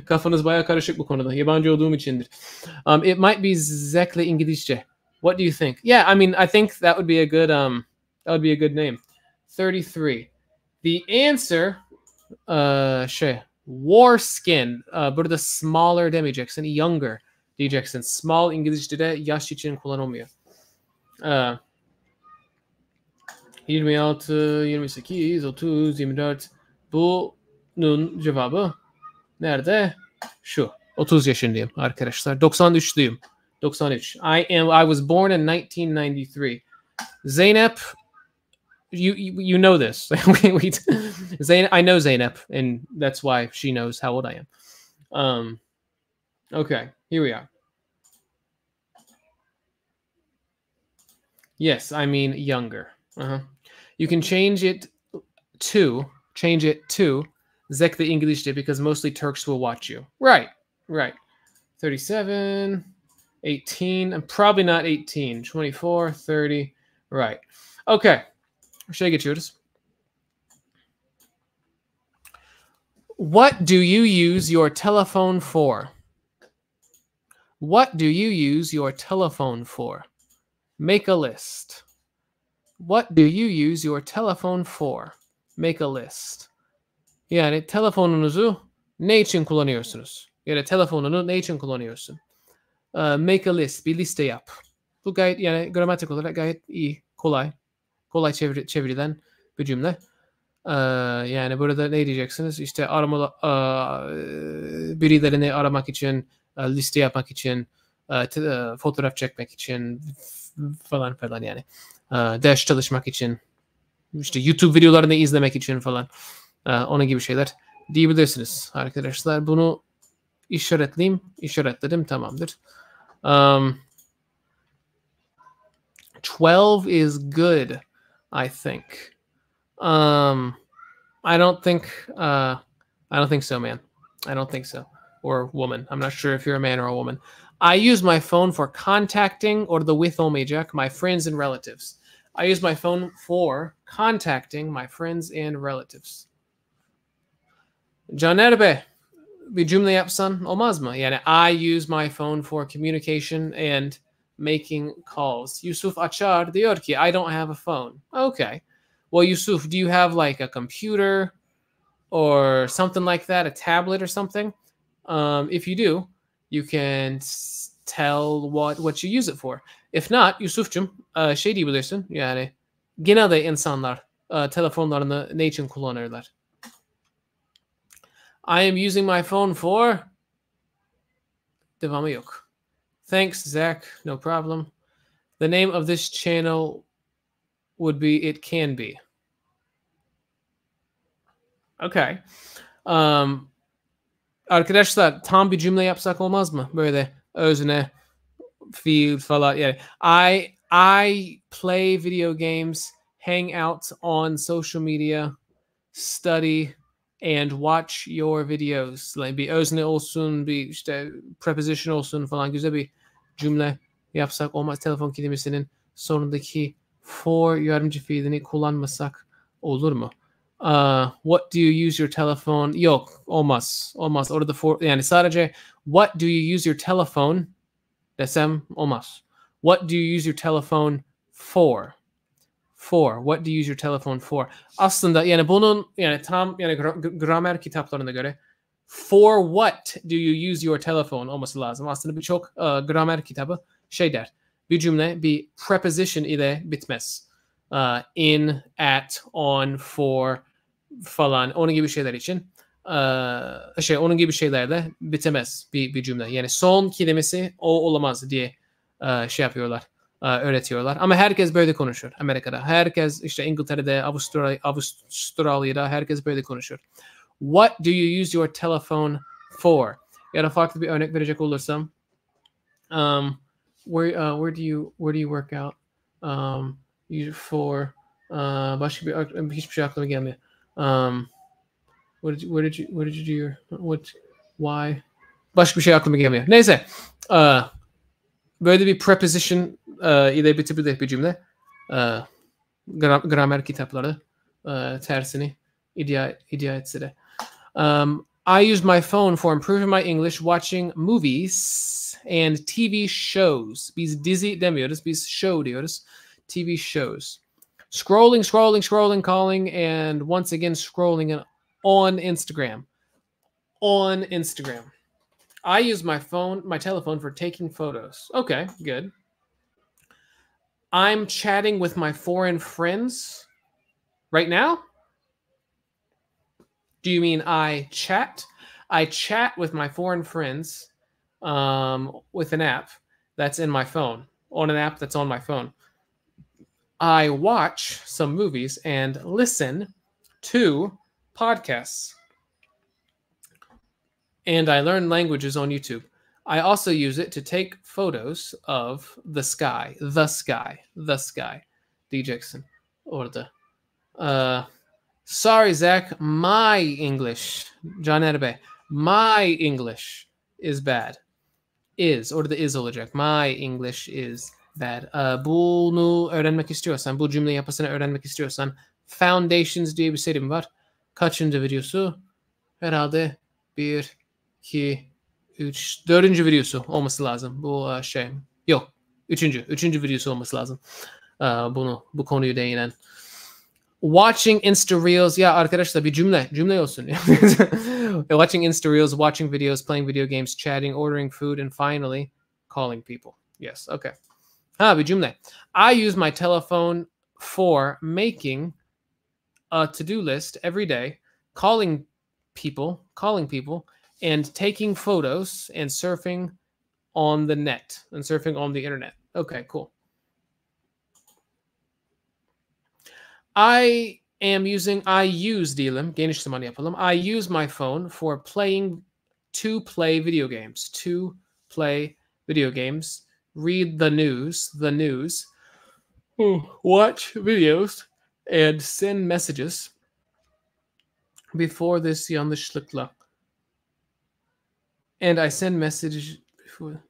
Kafanız bayağı karışık bu konuda. Yabancı olduğum içindir. It might be Zek'le İngilizce. What do you think? Yeah, I mean, I think that would be a good name. 33. The answer war skin. Burada smaller demeyeceksin. Younger diyeceksin. Small İngilizce'de yaş için kullanılmıyor. 26, 28, 30, 24. Bunun cevabı nerede? Şu. 30 yaşındayım arkadaşlar. 93'lüyüm. 93. I was born in 1993. Zeynep, you know this. I know Zeynep, and that's why she knows how old I am. Okay, here we are. Yes, I mean younger. You can change it to Zek the English because mostly Turks will watch you. Right. 37, 18. I'm probably not 18. 24, 30. Right. Okay. Şeye geçiyoruz. What do you use your telephone for? What do you use your telephone for? Make a list. What do you use your telephone for? Make a list. Yani telefonunuzu ne için kullanıyorsunuz? Ya da telefonunu ne için kullanıyorsun? Make a list. Bir liste yap. Bu gayet yani gramatik olarak gayet iyi. Kolay çevrilen bir cümle. Yani burada ne diyeceksiniz? İşte birilerini aramak için, liste yapmak için, fotoğraf çekmek için falan yani. Ders çalışmak için, işte YouTube videolarını izlemek için falan. Onun gibi şeyler diyebilirsiniz arkadaşlar. Bunu işaretleyeyim. İşaretledim, tamamdır. 12 is good, I think. I don't think so, man. I don't think so. Or woman. I'm not sure if you're a man or a woman. I use my phone for contacting, or the with olmayacak, my friends and relatives. I use my phone for contacting my friends and relatives. Caner Bey, bir cümle yapsan olmaz mı? Yani I use my phone for communication and making calls. Yusuf açar diyor ki I don't have a phone. Okay. Well, Yusuf, do you have like a computer or something like that, a tablet or something? If you do, you can tell what you use it for. If not, Yusuf'cum şey diyebilirsin. Yani genelde insanlar telefonlarını ne için kullanırlar? I am using my phone for... Devamı yok. Thanks, Zach. No problem. The name of this channel would be It Can Be. Okay. Arkadaşlar tam bir cümle yapsak olmaz mı? Böyle özne, fiil falan. Yani I play video games, hang out on social media, study and watch your videos. Like bir özne olsun, bir işte preposition olsun falan, güzel bir cümle yapsak olmaz. Telefon kelimesinin sonundaki for yardımcı fiilini kullanmasak olur mu? What do you use your telephone? Yok, olmaz. Olmaz. Orada for, yani sadece what do you use your telephone desem olmaz. What do you use your telephone for? For. What do you use your telephone for? Aslında yani bunun yani tam yani gramer kitaplarına göre for what do you use your telephone olması lazım. Aslında birçok gramer kitabı şey der. Bir cümle bir preposition ile bitmez. In, at, on, for falan onun gibi şeyler için onun gibi şeylerle bitemez bir cümle. Yani son kelimesi o olamaz diye şey yapıyorlar. Öğretiyorlar. Ama herkes böyle konuşur Amerika'da. Herkes işte İngiltere'de, Avustralya'da herkes böyle konuşur. What do you use your telephone for? Ya da farklı bir örnek verecek olursam where do you work out? For başka hiçbir şey aklıma gelmiyor. Where did you do your why? Başka bir şey aklıma gelmiyor. Neyse. Böyle bir preposition ile bitebilir bir cümle. Gramer kitapları tersini iddia etse de. I use my phone for improving my English watching movies and TV shows. Biz dizi demiyoruz, biz show diyoruz. TV shows. Scrolling, calling, and once again scrolling on Instagram. On Instagram. I use my telephone for taking photos. Okay, good. I'm chatting with my foreign friends right now. Do you mean I chat? I chat with my foreign friends with an app that's in my phone, on an app that's on my phone. I watch some movies and listen to podcasts. And I learn languages on YouTube. I also use it to take photos of the sky. The sky. Diyeceksin orada. Sorry, Zach. My English. Caner Bey. My English is bad. Is. Orada is olacak. My English is bad. Bunu öğrenmek istiyorsan, bu cümle yapısını öğrenmek istiyorsan Foundations diye bir serim var. Kaçıncı videosu? Herhalde 1, 2, 3, 4. videosu olması lazım. Bu şey. Yok. 3. videosu olması lazım. Bu konuyu değinen. Watching Insta Reels. Ya arkadaşlar bir cümle olsun. Watching Insta Reels, watching videos, playing video games, chatting, ordering food, and finally calling people. Yes, okay. Bir cümle. I use my telephone for making a to-do list every day, calling people, and taking photos and surfing on the net and surfing on the internet. Okay, cool. I I use diyelim. Geniş zaman yapalım. I use my phone for to play video games. To play video games. Read the news. Watch videos. And send messages. Before this yanlışlıkla. And I send message before.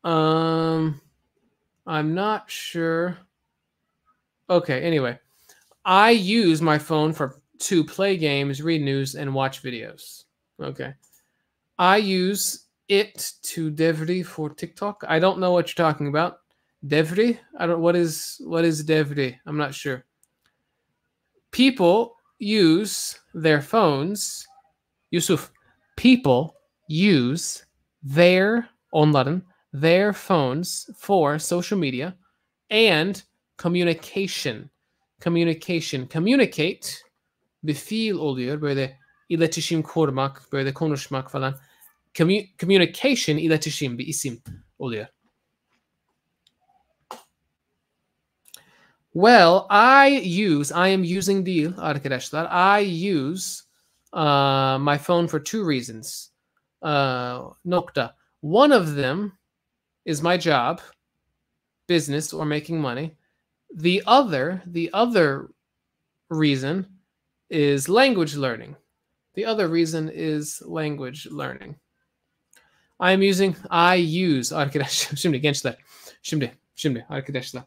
I'm not sure. Okay, anyway. I use my phone to play games, read news, and watch videos. Okay. I use it to devri for TikTok. I don't know what you're talking about. Devri? What is devri? I'm not sure. People use their phones. Yusuf. People use onların their phones for social media and communication. Communicate bir fiil oluyor. Böyle iletişim kurmak, böyle konuşmak falan. Communication, iletişim bir isim oluyor. Well, I am using değil arkadaşlar. I use my phone for two reasons. Nokta. One of them is my job, business, or making money. The other reason is language learning. The other reason is language learning. I use arkadaşlar. Şimdi gençler. Şimdi arkadaşlar.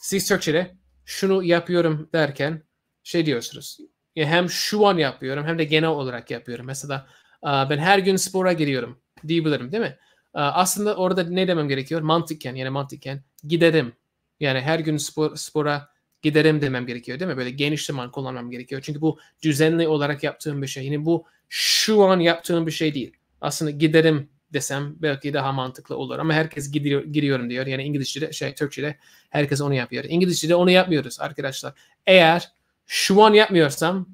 Siz Türkçe'de şunu yapıyorum derken şey diyorsunuz. Ya hem şu an yapıyorum hem de genel olarak yapıyorum. Mesela ben her gün spora gidiyorum diyebilirim değil mi? Aslında orada ne demem gerekiyor? Mantıken giderim. Yani her gün spora giderim demem gerekiyor değil mi? Böyle geniş zaman kullanmam gerekiyor. Çünkü bu düzenli olarak yaptığım bir şey. Yani bu şu an yaptığım bir şey değil. Aslında giderim desem belki daha mantıklı olur. Ama herkes gidiyorum diyor. Yani İngilizce'de, Türkçe'de herkes onu yapıyor. İngilizce'de onu yapmıyoruz arkadaşlar. Eğer şu an yapmıyorsam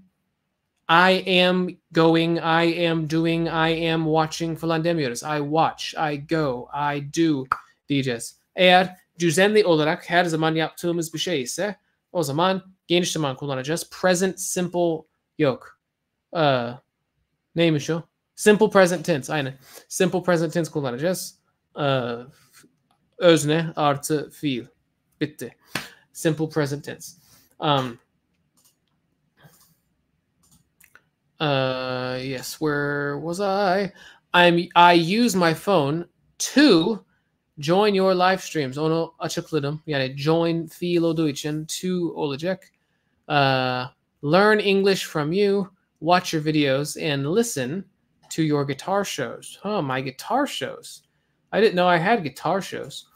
I am going, I am doing, I am watching falan demiyoruz. I watch, I go, I do diyeceğiz. Eğer düzenli olarak her zaman yaptığımız bir şey ise o zaman geniş zaman kullanacağız. Present simple yok. Neymiş o? Simple present tense. Aynen. Simple present tense kullanacağız. Özne artı fiil. Bitti. Simple present tense. Yes, where was I? I use my phone to join your live streams. Onu açıkladım. Yani join fiil olduğu için to olacak. Learn English from you, watch your videos, and listen to your guitar shows. Oh, my guitar shows. I didn't know I had guitar shows.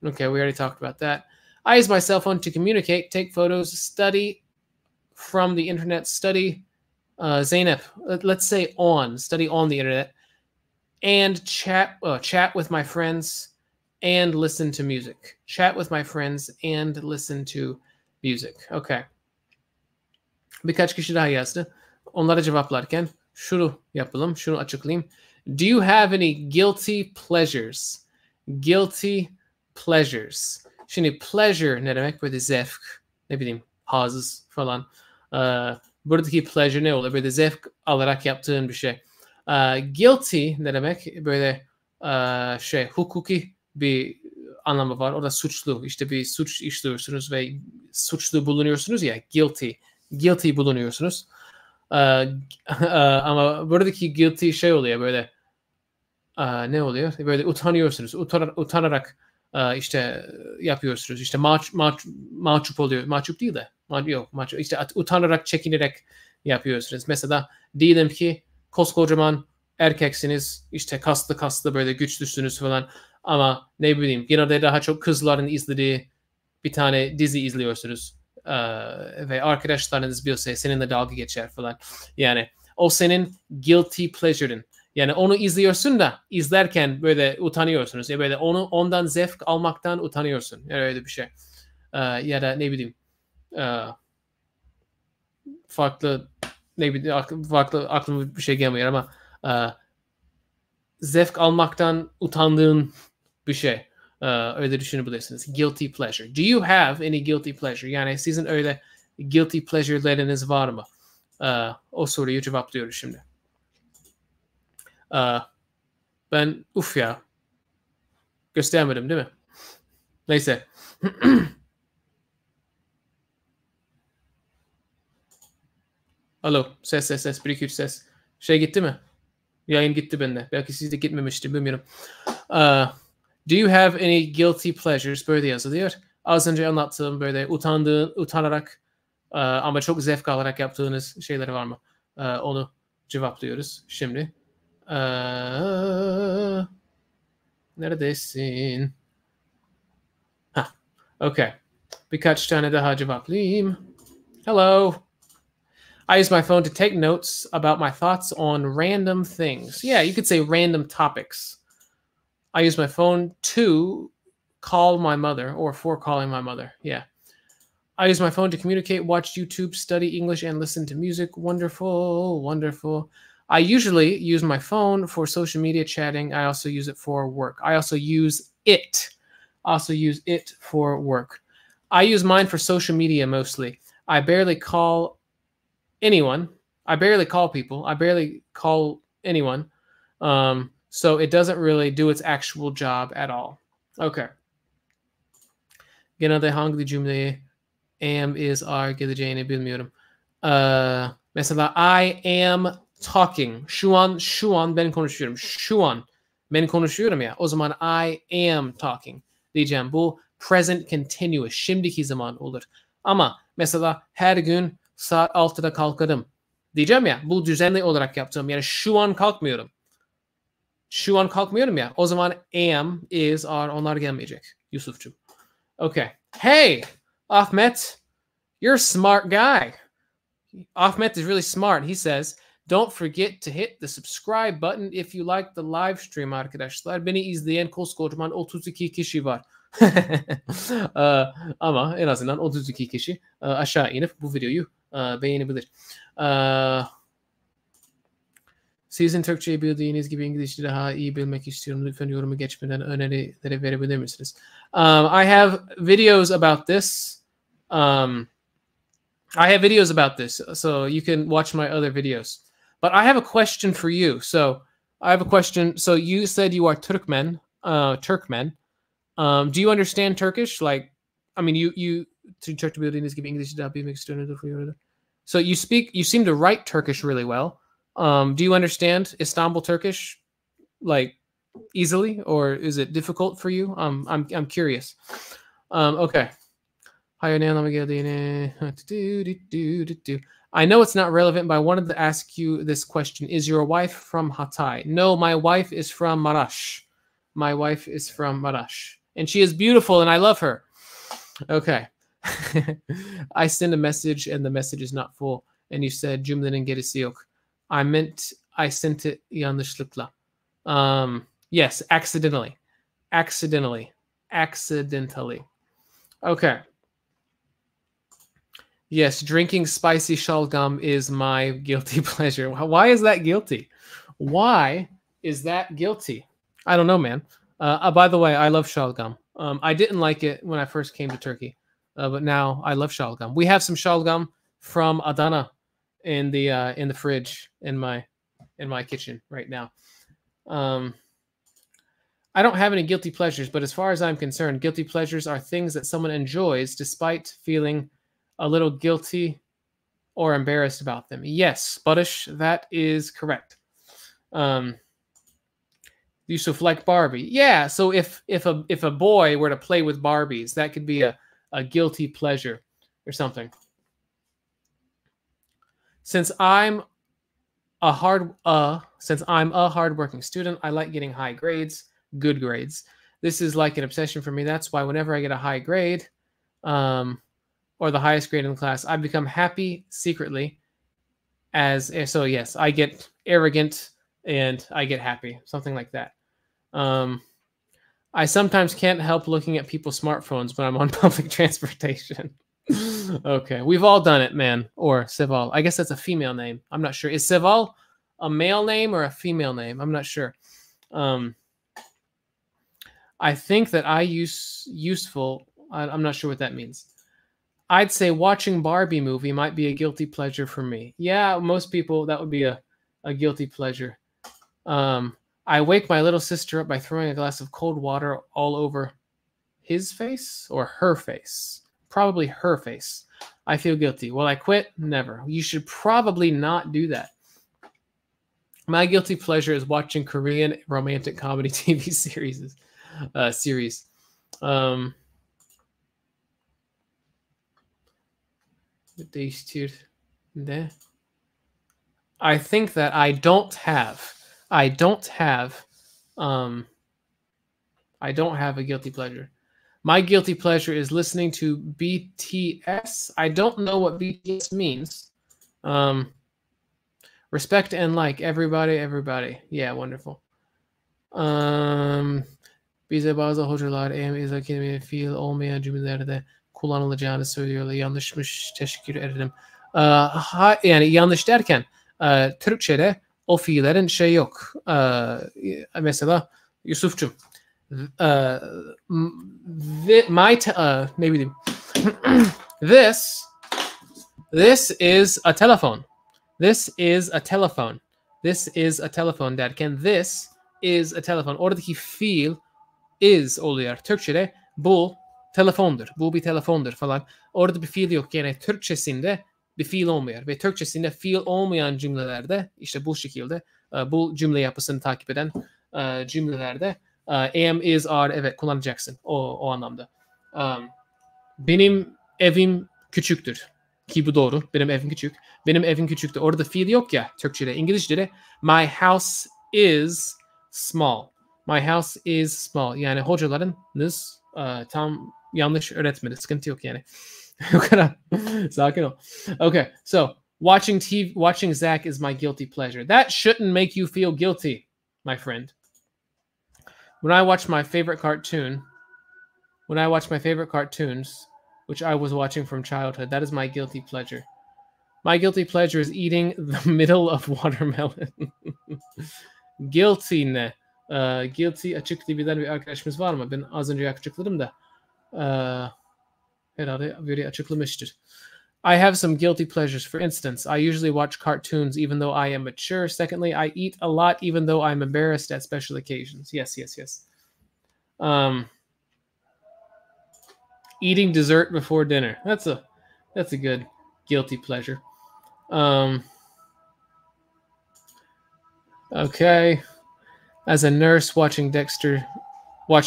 Okay, we already talked about that. I use my cell phone to communicate, take photos, study from the internet, study Zeynep, let's say study on the internet, and chat with my friends and listen to music. Chat with my friends and listen to music. Okay. Birkaç kişi daha yazdı. Onlara cevaplarken şunu yapalım, şunu açıklayayım. Do you have any guilty pleasures? Guilty pleasures. Şimdi pleasure ne demek? Böyle zevk, ne bileyim, haz falan. Buradaki pleasure ne oluyor? Böyle zevk alarak yaptığın bir şey. Guilty ne demek? Böyle hukuki bir anlamı var. O da suçlu. İşte bir suç işliyorsunuz ve suçlu bulunuyorsunuz ya. Guilty bulunuyorsunuz. Ama buradaki guilty şey oluyor böyle. Ne oluyor? Böyle utanıyorsunuz. Utanarak işte yapıyorsunuz. İşte mahcup oluyor. Mahcup değil de. İşte utanarak, çekinerek yapıyorsunuz. Mesela diyelim ki koskocaman erkeksiniz. İşte kaslı böyle güçlüsünüz falan. Ama ne bileyim genelde daha çok kızların izlediği bir tane dizi izliyorsunuz. Ve arkadaşlarınız bilse seninle dalga geçer falan. Yani o senin guilty pleasure'ın. Yani onu izliyorsun da izlerken böyle utanıyorsunuz. Ya böyle ondan zevk almaktan utanıyorsun. Yani öyle bir şey. Ya da ne bileyim farklı aklıma bir şey gelmiyor ama zevk almaktan utandığın bir şey. Öyle düşünebilirsiniz. Guilty pleasure. Do you have any guilty pleasure? Yani sizin öyle guilty pleasure'leriniz var mı? O soruyu cevaplıyoruz şimdi. Ben ya göstermedim değil mi? Neyse. Alo. Ses. 1, 2, 3 ses. Şey gitti mi? Yayın gitti bende. Belki sizde gitmemişti. Bilmiyorum. Do you have any guilty pleasures? Böyle yazılıyor. Az önce anlattığım böyle utanarak ama çok zevk alarak yaptığınız şeyler var mı? Onu cevaplıyoruz şimdi. Neredesin? Okay. Birkaç tane daha cevaplayayım. Hello. I use my phone to take notes about my thoughts on random things. Yeah, you could say random topics. I use my phone to call my mother or for calling my mother. Yeah. I use my phone to communicate, watch YouTube, study English, and listen to music. Wonderful, wonderful. I usually use my phone for social media chatting. I also use it for work. I also use it for work. I use mine for social media mostly. I barely call anyone. I barely call people. I barely call anyone. So it doesn't really do its actual job at all. Okay. Genelde hangi cümleyi am, is, are geleceğini bilmiyorum. Mesela I am talking. Şu an ben konuşuyorum. Şu an ben konuşuyorum ya. O zaman I am talking diyeceğim. Bu present continuous. Şimdiki zaman olur. Ama mesela her gün saat 6'da kalkarım diyeceğim ya. Bu düzenli olarak yaptığım. Yani şu an kalkmıyorum. Şu an kalkmıyorum ya. O zaman am, is, are onlar gelmeyecek. Yusuf'cum. Okay. Hey, Ahmet. You're a smart guy. Ahmet is really smart. He says, don't forget to hit the subscribe button if you like the live stream arkadaşlar. Beni izleyen koskocaman 32 kişi var. Ama en azından 32 kişi aşağı inip bu videoyu beğenebilir. Sizin Türkçeyi bildiğiniz gibi İngilizce daha iyi bilmek istiyorum. Lütfen yorumu geçmeden önerileri verebilir misiniz? I have videos about this. So you can watch my other videos. But I have a question for you. So I have a question. So you said you are Turkmen. Do you understand Turkish? Like, I mean, you Türkçe bildiğiniz gibi İngilizce daha bilmek istiyorum. So you seem to write Turkish really well. Do you understand Istanbul Turkish, like, easily, or is it difficult for you? I'm curious. Okay. I know it's not relevant, but I wanted to ask you this question. Is your wife from Hatay? No, my wife is from Maraş. My wife is from Maraş. And she is beautiful, and I love her. Okay. I sent a message, and the message is not full. And you said, cümlenin gerisi yok. I meant I sent it yanlışlıkla. Yes, accidentally. Okay. Yes, drinking spicy şalgam is my guilty pleasure. Why is that guilty? Why is that guilty? I don't know, man. By the way, I love şalgam. I didn't like it when I first came to Turkey, but now I love şalgam. We have some şalgam from Adana in the fridge in my kitchen right now. I don't have any guilty pleasures, but as far as I'm concerned, guilty pleasures are things that someone enjoys despite feeling a little guilty or embarrassed about them. Yes, Buddish, that is correct. Yusuf, like Barbie. Yeah, so if a boy were to play with Barbies, that could be a guilty pleasure or something. Since I'm a hardworking student, I like getting high grades, good grades. This is like an obsession for me. That's why whenever I get a high grade, or the highest grade in the class, I become happy secretly. So yes, I get arrogant and I get happy, something like that. I sometimes can't help looking at people's smartphones when I'm on public transportation. Okay, we've all done it, man. Or Seval. I guess that's a female name. I'm not sure. Is Seval a male name or a female name? I'm not sure. I think that I use useful. I'm not sure what that means. I'd say watching Barbie movie might be a guilty pleasure for me. Yeah, most people, that would be a guilty pleasure. I wake my little sister up by throwing a glass of cold water all over his face or her face. Probably her face. I feel guilty. Will I quit? Never. You should probably not do that. My guilty pleasure is watching Korean romantic comedy TV series. I think that I don't have a guilty pleasure. My guilty pleasure is listening to BTS. I don't know what BTS means. Respect and like everybody. Yeah, wonderful. Bize bazı hocalar emizah kelime fiil olmayan cümlelerde kullanılacağını söylüyorlar. Yanlışmış, teşekkür ederim. Yani yanlış derken Türkçe'de o fiillerin şey yok. Mesela Yusuf'cum ne bileyim this is a telephone. This is a telephone. This is a telephone derken this is a telephone. Oradaki fiil is oluyor. Türkçe'de bu telefondur. Bu bir telefondur falan. Orada bir fiil yok. Yani Türkçesinde bir fiil olmuyor. Ve Türkçesinde fiil olmayan cümlelerde işte bu şekilde bu cümle yapısını takip eden cümlelerde am, is, are evet kullanacaksın. O anlamda. Benim evim küçüktür. Ki bu doğru. Benim evim küçük. Benim evim küçüktür. Orada fiil yok ya Türkçe'de. İngilizce'de my house is small. My house is small. Yani hocalarınız tam yanlış öğretmedi. Sıkıntı yok yani. O kadar. Sakin ol. Okay, so watching Zach is my guilty pleasure. That shouldn't make you feel guilty, my friend. When I watch my favorite cartoons, which I was watching from childhood, that is my guilty pleasure. My guilty pleasure is eating the middle of watermelon. Guilty ne? Guilty açıklığı bilen bir arkadaşımız var mı? Ben az önce açıkladım da. Herhalde böyle açıklamıştır. I have some guilty pleasures. For instance, I usually watch cartoons even though I am mature. Secondly, I eat a lot even though I'm embarrassed at special occasions. Yes. Eating dessert before dinner. That's a good guilty pleasure. Okay. As a nurse watching Dexter, or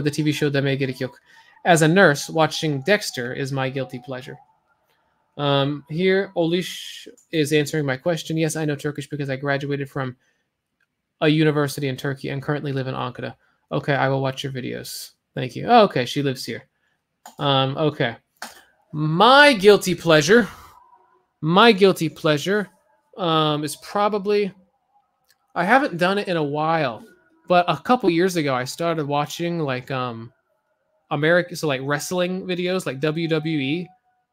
the TV show demeye gerek yok. As a nurse, watching Dexter is my guilty pleasure. Here, Olish is answering my question. Yes, I know Turkish because I graduated from a university in Turkey and currently live in Ankara. Okay, I will watch your videos. Thank you. Oh, okay, she lives here. Okay. My guilty pleasure is probably, I haven't done it in a while, but a couple years ago I started watching like wrestling videos, like WWE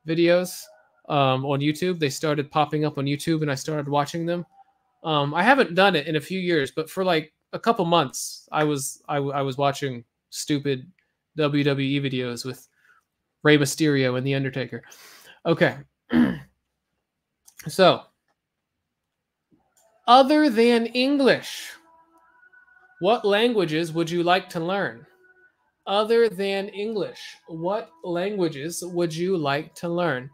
videos on YouTube. They started popping up on YouTube and I started watching them. I haven't done it in a few years, but for like a couple months I was watching stupid WWE videos with Rey Mysterio and The Undertaker. Okay. So, other than English, what languages would you like to learn? Other than English, what languages would you like to learn?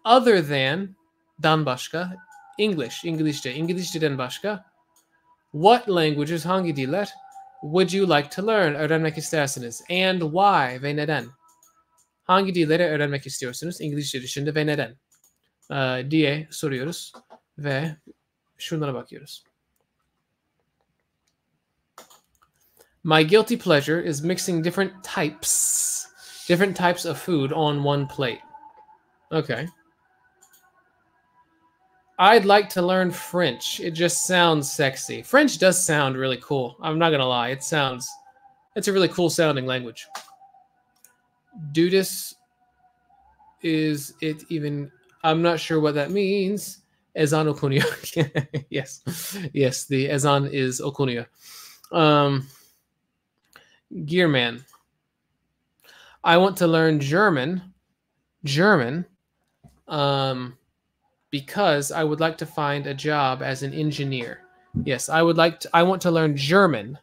Other than dan başka, İngilizce'den başka. What languages, hangi diller would you like to learn? Öğrenmek istersiniz. And why ve neden? Hangi dilleri öğrenmek istiyorsunuz? İngilizce dışında ve neden? Diye soruyoruz ve şunlara bakıyoruz. My guilty pleasure is mixing different types of food on one plate. Okay. I'd like to learn French. It just sounds sexy. French does sound really cool. I'm not gonna lie. It's a really cool sounding language. Dudis, is it even? I'm not sure what that means. Ezan okunuyor. Yes, the ezan is okunuyor. Gearman. I want to learn German, because I would like to find a job as an engineer. Yes, I want to learn German.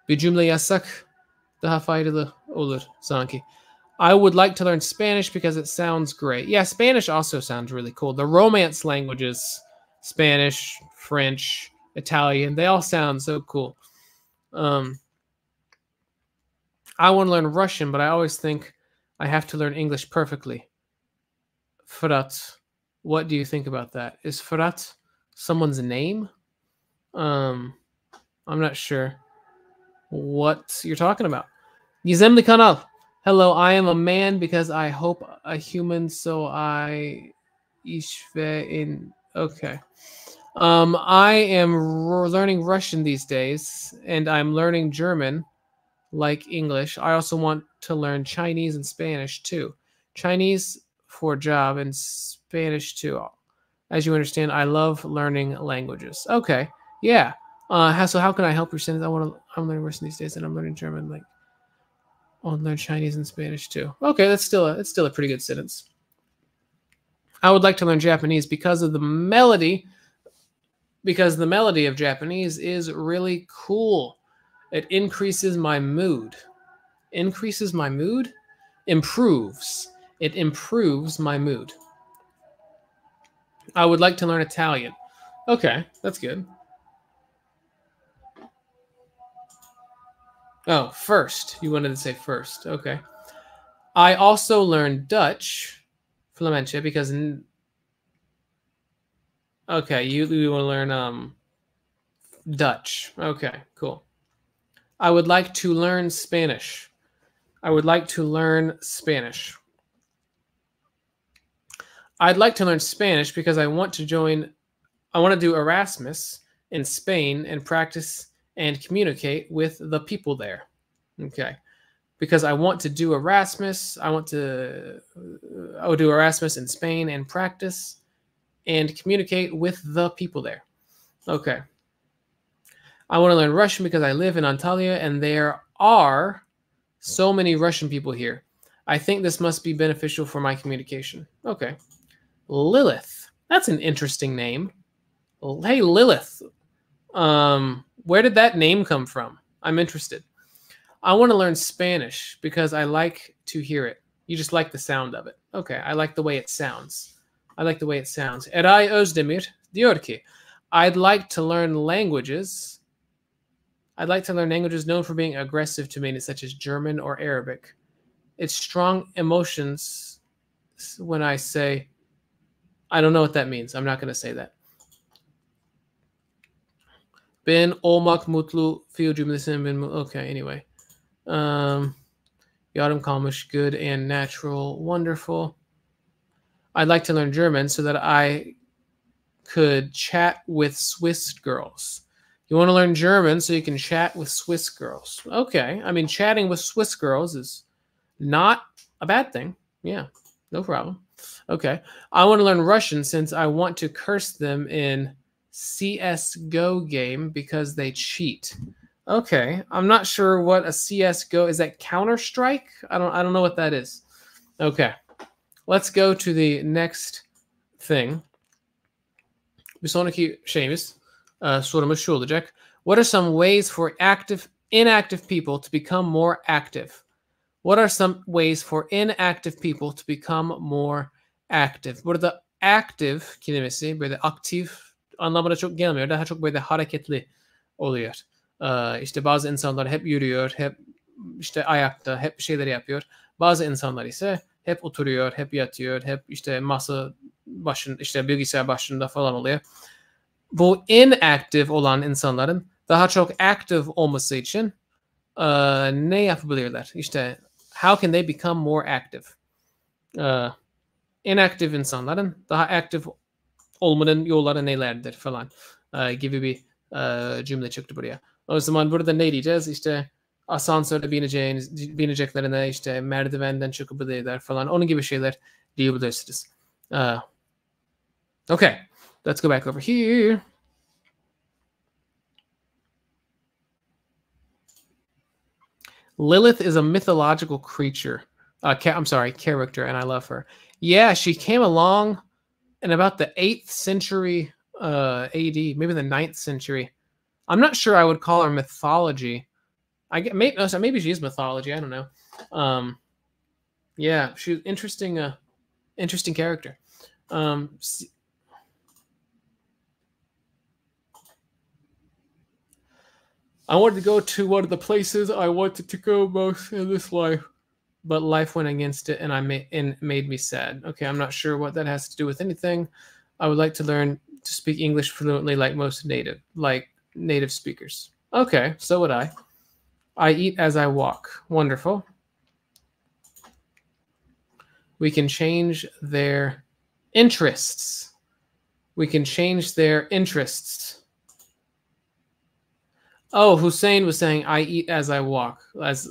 Bir cümle yazsak daha faydalı olur sanki. I would like to learn Spanish because it sounds great. Yeah, Spanish also sounds really cool. The Romance languages, Spanish, French, Italian, they all sound so cool. I want to learn Russian, but I always think I have to learn English perfectly. Fırat. What do you think about that? Is Fırat someone's name? I'm not sure what you're talking about. Gizemli Kanal. Hello, I am a man because I hope a human, so I işve in. Okay. I am learning Russian these days, and I'm learning German like English. I also want to learn Chinese and Spanish too. Chinese for a job and Spanish too. As you understand, I love learning languages. Okay, yeah. So how can I help your sentence? I'm learning Russian these days, and I'm learning German. Like, I want to learn Chinese and Spanish too. Okay, that's still a pretty good sentence. I would like to learn Japanese because of the melody. Because the melody of Japanese is really cool. It increases my mood. Increases my mood? Improves. It improves my mood. I would like to learn Italian. Okay, that's good. Oh, first. You wanted to say first. Okay. I also learned Dutch, Flamenche, because... Okay, you want to learn Dutch. Okay, cool. I would like to learn Spanish. I would like to learn Spanish. I'd like to learn Spanish because I want to do Erasmus in Spain and practice and communicate with the people there. Okay. Because I want to do Erasmus. I would do Erasmus in Spain and practice and communicate with the people there. Okay. I want to learn Russian because I live in Antalya and there are so many Russian people here. I think this must be beneficial for my communication. Okay. Lilith. That's an interesting name. Hey, Lilith. Where did that name come from? I'm interested. I want to learn Spanish because I like to hear it. You just like the sound of it. Okay, I like the way it sounds. I like the way it sounds. Eray Özdemir diyor ki, I'd like to learn languages. I'd like to learn languages known for being aggressive to me, such as German or Arabic. It's strong emotions when I say, I don't know what that means. I'm not going to say that. Ben olmak mutlu fiil cümlesinin ben okay, anyway. Yarım kalmış, good and natural, wonderful. I'd like to learn German so that I could chat with Swiss girls. You want to learn German so you can chat with Swiss girls. Okay. I mean, chatting with Swiss girls is not a bad thing. Yeah, no problem. Okay. I want to learn Russian since I want to curse them in CSGO game because they cheat. Okay. I'm not sure what a CSGO is. That Counter-Strike? I don't know what that is. Okay. Let's go to the next thing. Bir sonraki şeyimiz, sorumuz şu olacak. What are some ways for inactive people to become more active? What are some ways for inactive people to become more active? Burada active kelimesi böyle aktif anlamına çok gelmiyor. Daha çok böyle hareketli oluyor. İşte bazı insanlar hep yürüyor, hep işte ayakta, hep bir şeyler yapıyor. Bazı insanlar ise hep oturuyor, hep yatıyor, hep işte masa başında, işte bilgisayar başında falan oluyor. Bu inactive olan insanların daha çok active olması için ne yapabilirler? İşte how can they become more active? Inactive insanların daha active olmanın yolları nelerdir falan gibi bir cümle çıktı buraya. O zaman burada ne diyeceğiz? İşte asansörde bineceklerine işte merdivenden çıkabilirler falan. Onun gibi şeyler diyebilirsiniz. Okay, let's go back over here. Lilith is a mythological creature. I'm sorry, character, and I love her. Yeah, she came along in about the 8th century AD, maybe the 9th century. I'm not sure I would call her mythology. Maybe she is mythology. I don't know. Yeah, she's interesting. Interesting character. I wanted to go to one of the places I wanted to go most in this life, but life went against it, and made me sad. Okay, I'm not sure what that has to do with anything. I would like to learn to speak English fluently, like most native speakers. Okay, so would I. I eat as I walk. Wonderful. We can change their interests. We can change their interests. Oh, Hussein was saying, I eat as I walk. As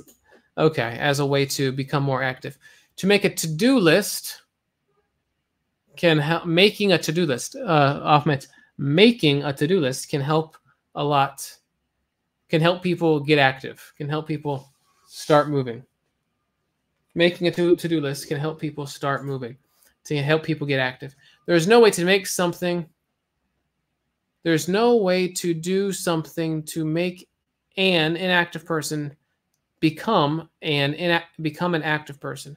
a way to become more active. To make a to-do list can help. Making a to-do list, Ahmed, making a to-do list can help a lot. Can help people get active. Can help people start moving. Making a to-do list can help people start moving. To help people get active. There's no way to make something. There's no way to do something to make an inactive person become an active person.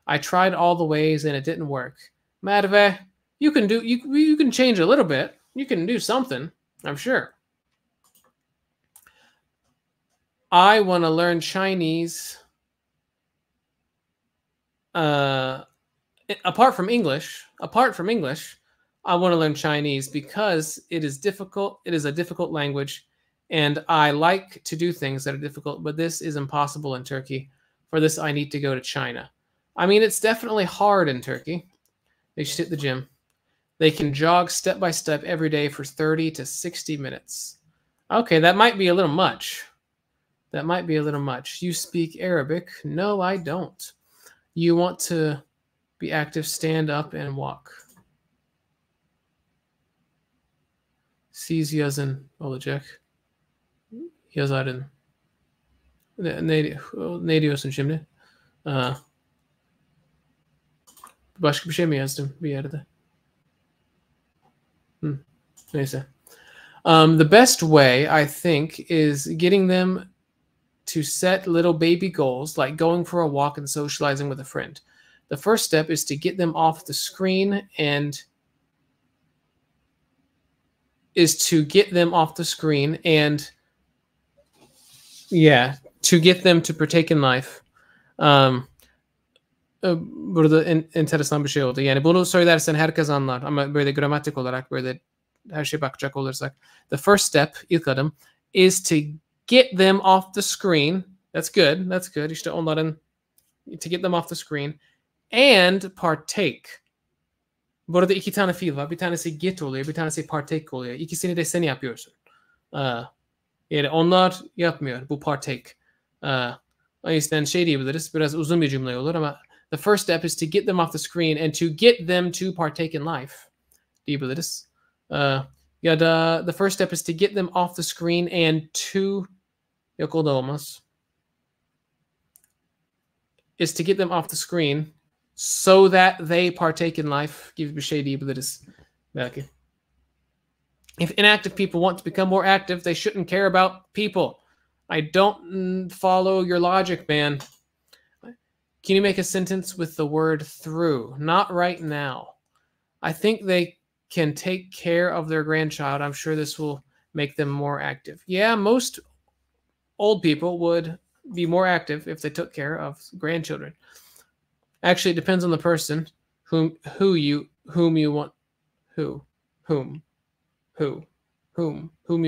I tried all the ways and it didn't work. Madve, you can change a little bit. You can do something, I'm sure. I want to learn Chinese. Apart from English, I want to learn Chinese because it is difficult. It is a difficult language, and I like to do things that are difficult, but this is impossible in Turkey. For this, I need to go to China. I mean, it's definitely hard in Turkey. They should hit the gym. They can jog step by step every day for 30 to 60 minutes. Okay, that might be a little much. That might be a little much. You speak Arabic? No, I don't. You want to be active, stand up and walk. Siz yazın olacak. Yazarın. Ne diyorsun şimdi? Başka bir şey mi yazdım bir yerde? Neyse. The best way, I think, is getting them to set little baby goals, like going for a walk and socializing with a friend. The first step is to get them off the screen and to get them to partake in life. Burada enteresan bir şey oldu. Yani bunu söylersen herkes anlar. Ama böyle gramatik olarak böyle her şeye bakacak olursak. The first step, ilk adım, is to get them off the screen. That's good. That's good. İşte onların to get them off the screen and partake. Burada iki tane fiil var. Bir tanesi get oluyor, bir tanesi partake oluyor. İkisini de sen yapıyorsun. Yani onlar yapmıyor. Bu partake. O yüzden şey diyebiliriz. Biraz uzun bir cümle olur ama the first step is to get them off the screen and to get them to partake in life diyebiliriz. Ya da the first step is to get them off the screen and to yok o da olmaz. Is to get them off the screen so that they partake in life gibi bir şey diyebiliriz belki. If inactive people want to become more active, they shouldn't care about people. I don't follow your logic, man. Can you make a sentence with the word through? Not right now. I think they can take care of their grandchild. I'm sure this will make them more active. Yeah, most old people would be more active if they took care of grandchildren. Actually, it depends on the person whom you want you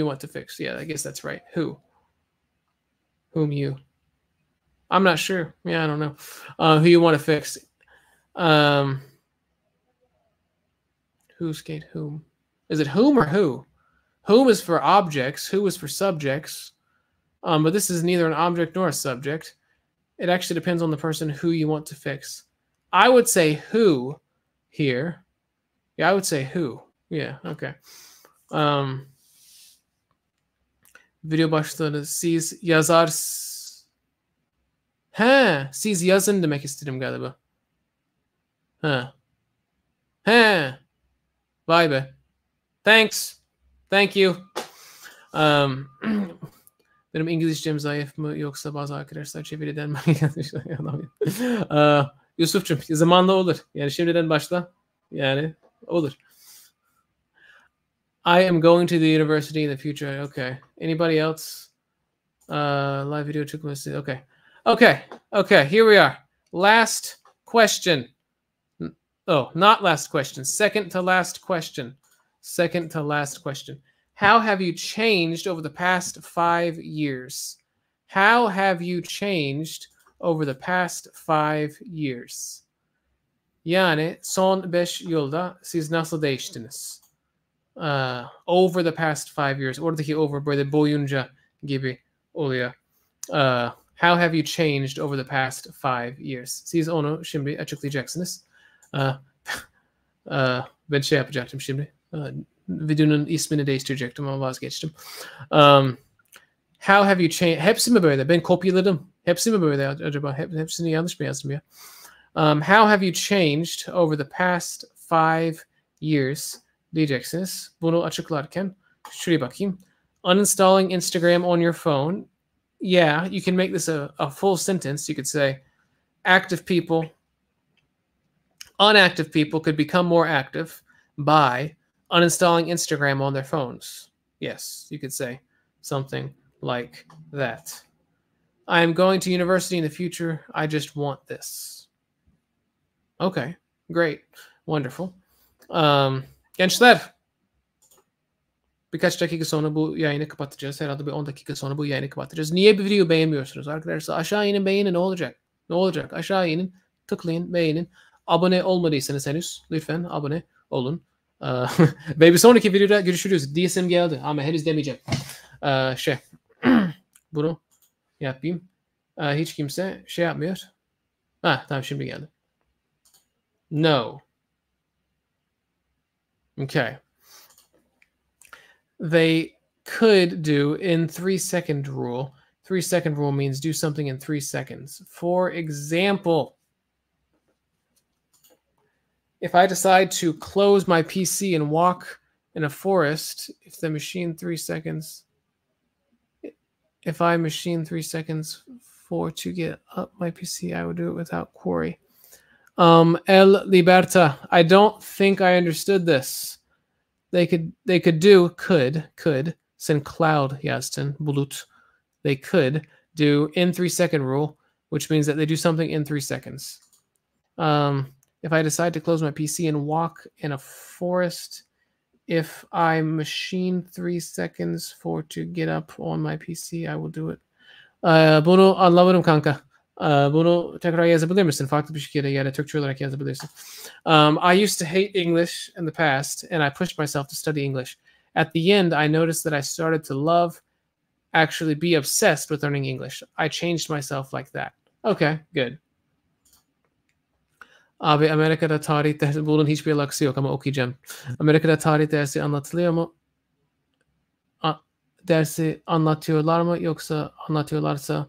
want to fix. Yeah, I guess that's right. I'm not sure. Yeah, I don't know. Who you want to fix. Who's Kate? Whom? Is it whom or who? Whom is for objects. Who is for subjects. But this is neither an object nor a subject. It actually depends on the person who you want to fix. I would say who here. Yeah, I would say who. Yeah, okay. Video başladı. Siz He, siz yazın demek istedim galiba. Ha. He. Vay be. Thanks. Thank you. Benim İngilizcem zayıf mı yoksa bazı arkadaşlar çeviriden mi? Yusuf'cum zamanla olur. Yani şimdiden başla. Yani olur. I am going to the university in the future. Okay. Anybody else? Live video took me. Okay. Okay. Okay. Here we are. Last question. Oh, not last question. Second to last question. Second to last question. How have you changed over the past 5 years? How have you changed over the past 5 years? Yani son 5 yılda siz nasıl değiştiniz? Over the past 5 years. Oradaki over böyle boyunca gibi oluyor. How have you changed over the past 5 years? Siz onu şimdi açıklayacaksınız. Ben şey yapacaktım şimdi. Videonun ismini değiştirecektim ama vazgeçtim. How have you changed? Hepsi mi böyle? Ben kopyaladım. Hepsi mi böyle acaba? Hepsini yanlış mı yazdım ya? How have you changed over the past 5 years? Diyeceksiniz. Bunu açıklarken şuraya bakayım. Uninstalling Instagram on your phone. Yeah, you can make this a full sentence. You could say, unactive people could become more active by uninstalling Instagram on their phones. Yes, you could say something like that. I am going to university in the future. I just want this. Okay, great. Wonderful. Gençler, birkaç dakika sonra bu yayını kapatacağız. Herhalde bir 10 dakika sonra bu yayını kapatacağız. Niye bir videoyu beğenmiyorsunuz arkadaşlar? Aşağı inin, beğenin, ne olacak? Ne olacak? Aşağı inin, tıklayın, beğenin. Abone olmadıysanız henüz lütfen abone olun. Ve bir sonraki videoda görüşürüz. Diyesim geldi ama henüz demeyeceğim. Bunu yapayım. Hiç kimse şey yapmıyor. Tamam şimdi geldi. No. Okay. They could do in 3-second rule. 3-second rule means do something in 3 seconds. For example, if I decide to close my PC and walk in a forest, if I machine 3 seconds for to get up my PC, I would do it without query. El Liberta, I don't think I understood this. They could send cloud yazsın, bulut. They could do in 3-second rule, which means that they do something in 3 seconds. If I decide to close my PC and walk in a forest, if I machine 3 seconds for to get up on my PC, I will do it. Bunu anlamadım kanka. Bunu tekrar yazabilir misin? Farklı bir şekilde ya da Türkçe olarak yazabilirsin. I used to hate English in the past, and I pushed myself to study English. At the end, I noticed that I started to love, actually be obsessed with learning English. I changed myself like that. Okay, good. Abi Amerika'da tarih dersi, bunun hiçbir alakası yok ama okuyacağım. Amerika'da tarih dersi anlatılıyor mu? Dersi anlatıyorlar mı? Yoksa anlatıyorlarsa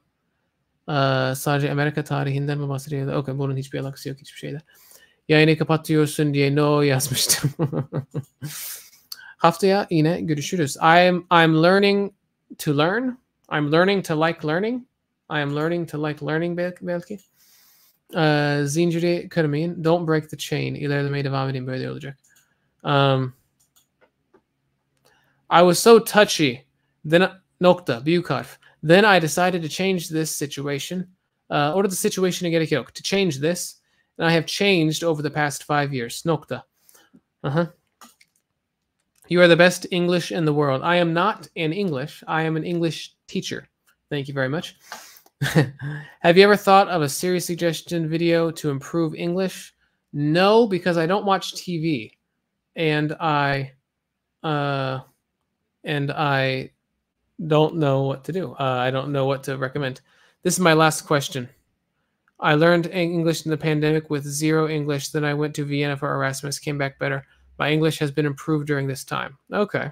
sadece Amerika tarihinden mi bahsediyor? Okay, bunun hiçbir alakası yok hiçbir şeyle. Yayını kapatıyorsun diye no yazmıştım. Haftaya yine görüşürüz. I'm learning to learn. I'm learning to like learning. I am learning to like learning belki. Zinciri kırmayın. Don't break the chain. İlerlemeye devam edin. Böyle olacak. I was so touchy. Then nokta. Büyük harf. Then I decided to change this situation. Orada situation'a gerek yok. To change this. And I have changed over the past 5 years. Nokta. You are the best English in the world. I am not in English. I am an English teacher. Thank you very much. Have you ever thought of a series suggestion video to improve English? No, because I don't watch TV, and I don't know what to do. I don't know what to recommend. This is my last question. I learned English in the pandemic with zero English. Then I went to Vienna for Erasmus, came back better. My English has been improved during this time. Okay.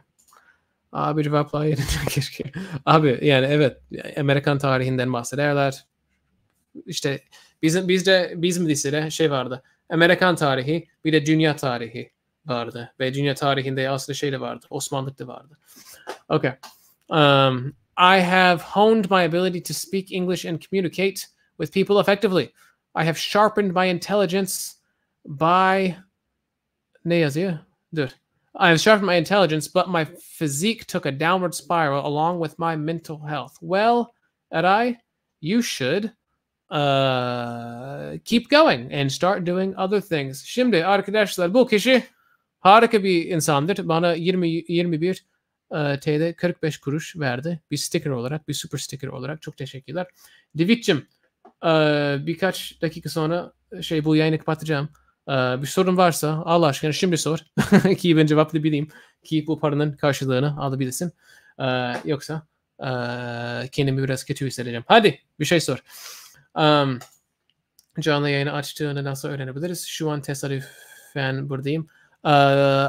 Abi cevaplayın. Abi yani evet Amerikan tarihinden bahsederler. İşte bizim lisede şey vardı. Amerikan tarihi, bir de dünya tarihi vardı. Ve dünya tarihinde aslında şey de vardı. Osmanlık da vardı. Okay. I have honed my ability to speak English and communicate with people effectively. I have sharpened my intelligence by... Ne yazıyor? Dur. I have sharpened my intelligence, but my physique took a downward spiral along with my mental health. Well, Eray, you should keep going and start doing other things. Şimdi arkadaşlar bu kişi harika bir insandır. Bana 21 TL 45 kuruş verdi. Bir sticker olarak, bir super sticker olarak. Çok teşekkürler. Divit'cim birkaç dakika sonra bu yayını kapatacağım. Bir sorun varsa Allah aşkına şimdi sor. Ki ben cevaplayabileyim. Ki bu paranın karşılığını alabilirsin. Yoksa kendimi biraz kötü hissedeceğim. Hadi bir şey sor. Canlı yayını açtığını nasıl öğrenebiliriz? Şu an tesadüfen buradayım.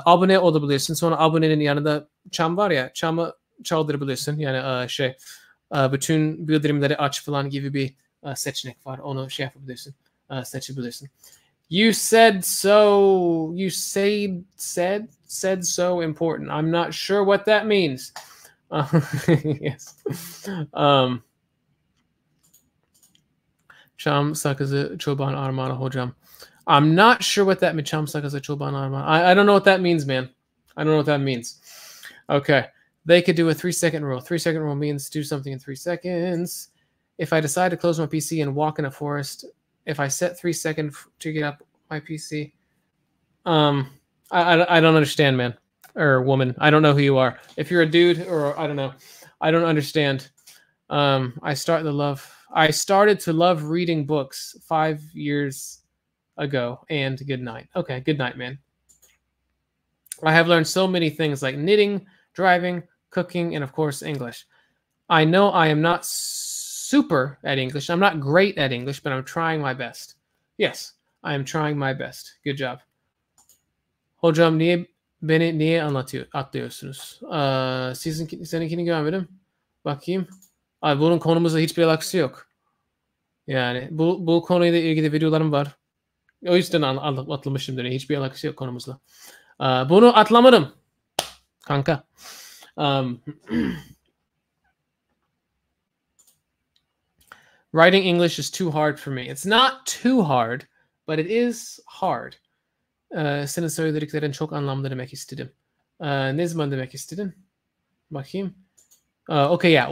Abone olabilirsin. Sonra abonenin yanında çan var ya, çamı çaldırabilirsin. Yani bütün bildirimleri aç falan gibi bir seçenek var. Onu yapabilirsin. Seçebilirsin. You said so. You said so important. I'm not sure what that means. Yes. Çam sakızı çoban armağanı hocam. I'm not sure what that means. Çam sakızı çoban armağanı. I don't know what that means, man. I don't know what that means. Okay. They could do a 3-second rule. 3-second rule means do something in 3 seconds. If I decide to close my PC and walk in a forest, if I set 3 seconds to get up my PC, I don't understand, man or woman. I don't know who you are. If you're a dude or I don't know, I don't understand. I started to love reading books 5 years ago. And good night. Okay, good night, man. I have learned so many things like knitting, driving, cooking, and of course English. I know I am not super at English. I'm not great at English, but I'm trying my best. Yes, I am trying my best. Good job. Hocam niye atlıyorsunuz? Seninkini görmedim. Bakayım. Abi bunun konumuzla hiçbir alakası yok. Yani bu konuyla ilgili videolarım var. O yüzden atlamışım dönüyor. Hiçbir alakası yok konumuzla. Bunu atlamadım. Kanka. Writing English is too hard for me. It's not too hard, but it is hard. Senin söylediklerin çok anlamlı demek istedim. Ne zaman demek istedin? Bakayım. Okay, yeah.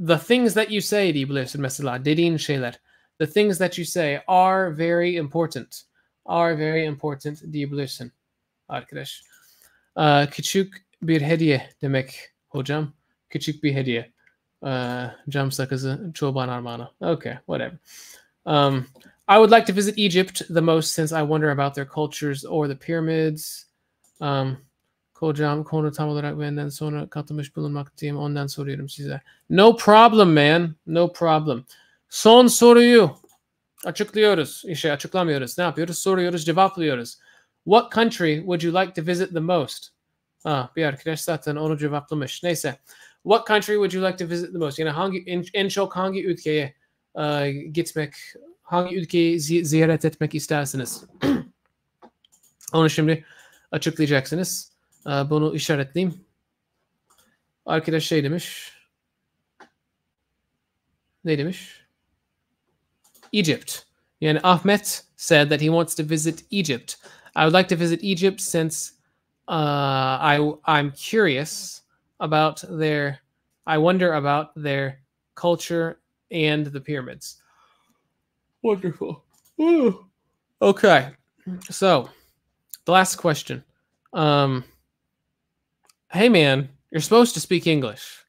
The things that you say diyebilirsin mesela. Dediğin şeyler. The things that you say are very important. Are very important diyebilirsin. Arkadaş. Küçük bir hediye demek hocam. Küçük bir hediye. Cam sakızı çoban armağanı. Okay, whatever. I would like to visit Egypt the most since I wonder about their cultures or the pyramids. Kocam konu tam olarak benden sonra katılmış bulunmaktayım. Ondan soruyorum size. No problem, man. No problem. Son soruyu açıklıyoruz. Açıklamıyoruz. Ne yapıyoruz? Soruyoruz, cevaplıyoruz. What country would you like to visit the most? Bir arkadaş zaten onu cevaplamış. Neyse. What country would you like to visit the most? Yani en çok hangi ülkeye gitmek, hangi ülkeyi ziyaret etmek istersiniz? Onu şimdi açıklayacaksınız. Bunu işaretleyeyim. Arkadaş şey demiş. Ne demiş? Egypt. Yani Ahmet said that he wants to visit Egypt. I would like to visit Egypt since I'm curious about I wonder about their culture and the pyramids. Wonderful. Ooh. Okay. So, the last question. Hey man, you're supposed to speak English.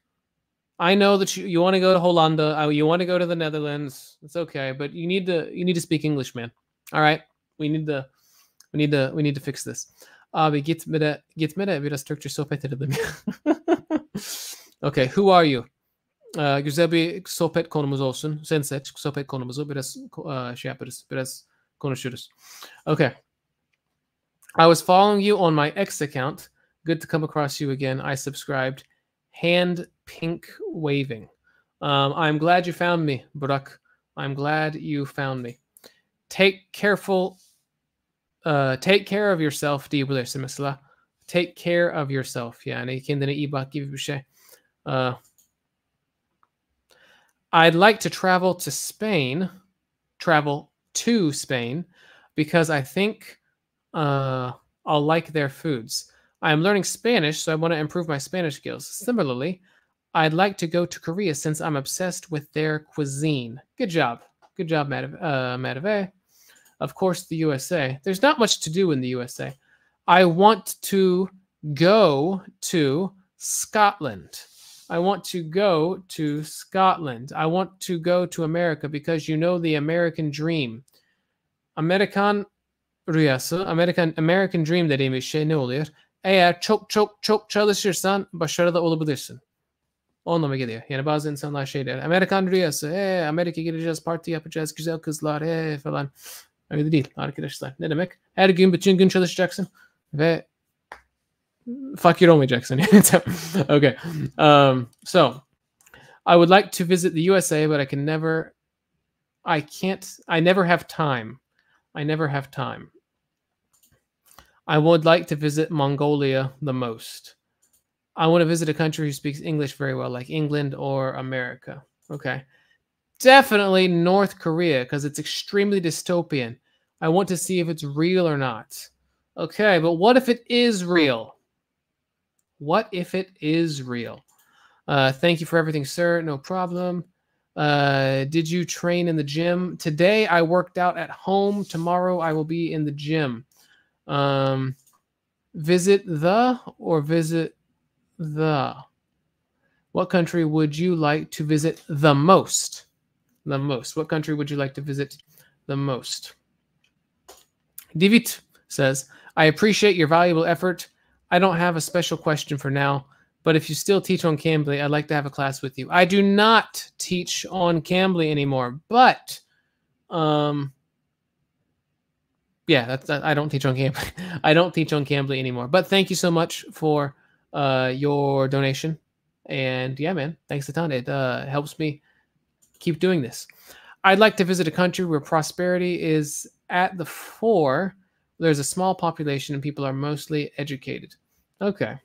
I know that you want to go to Hollanda, you want to go to the Netherlands. It's okay, but you need to speak English, man. All right? We need to fix this. Abi gitme de biraz Türkçe sohbet edelim. Okay, who are you? Güzel bir sohbet konumuz olsun. Sen seç sohbet konumuzu. Biraz yaparız. Biraz konuşuruz. Okay. I was following you on my X account. Good to come across you again. I subscribed. Hand pink waving. I'm glad you found me, Burak. I'm glad you found me. Take care of yourself diyebilirsin mesela. Take care of yourself. Yani kendine iyi bak gibi bir şey. I'd like to travel to Spain. Travel to Spain because I think I'll like their foods. I'm learning Spanish, so I want to improve my Spanish skills. Similarly, I'd like to go to Korea since I'm obsessed with their cuisine. Good job. Good job, Madave. Of course, the USA. There's not much to do in the USA. I want to go to Scotland. I want to go to Scotland. I want to go to America because you know the American dream. Amerikan rüyası, American dream dediğimiz şey ne oluyor? Eğer çok çalışırsan başarılı olabilirsin. O anlama geliyor. Yani bazı insanlar şey der. Amerikan rüyası. Amerika'ya gideceğiz, parti yapacağız, güzel kızlar falan. Öyle değil arkadaşlar. Ne demek? Her gün bütün gün çalışacaksın ve fakir olmayacaksın. Okay. So I would like to visit the USA, but I never have time. I never have time. I would like to visit Mongolia the most. I want to visit a country who speaks English very well, like England or America. Okay. Definitely North Korea, because it's extremely dystopian. I want to see if it's real or not. Okay, but what if it is real? What if it is real? Thank you for everything, sir. No problem. Did you train in the gym? Today I worked out at home. Tomorrow I will be in the gym. Visit the or visit the? What country would you like to visit the most? The most. What country would you like to visit the most? Divit says, I appreciate your valuable effort. I don't have a special question for now, but if you still teach on Cambly, I'd like to have a class with you. I do not teach on Cambly anymore, but yeah, I don't teach on Cambly. I don't teach on Cambly anymore. But thank you so much for your donation. And yeah, man, thanks a ton. It helps me keep doing this. I'd like to visit a country where prosperity is at the fore. There's a small population and people are mostly educated. Okay.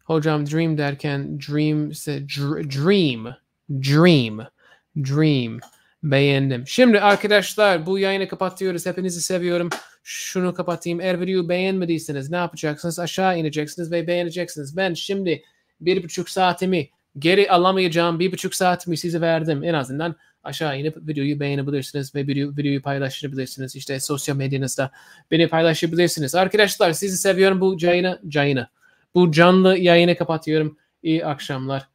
Hocam dream derken dream. Beğendim. Şimdi arkadaşlar bu yayını kapatıyoruz. Hepinizi seviyorum. Şunu kapatayım. Eğer videoyu beğenmediyseniz ne yapacaksınız? Aşağı ineceksiniz ve beğeneceksiniz. Ben şimdi 1,5 saatimi geri alamayacağım. 1,5 saatimi size verdim. En azından aşağı inip videoyu beğenebilirsiniz ve videoyu paylaşabilirsiniz. İşte sosyal medyanızda beni paylaşabilirsiniz. Arkadaşlar sizi seviyorum. Bu yayını bu canlı yayını kapatıyorum. İyi akşamlar.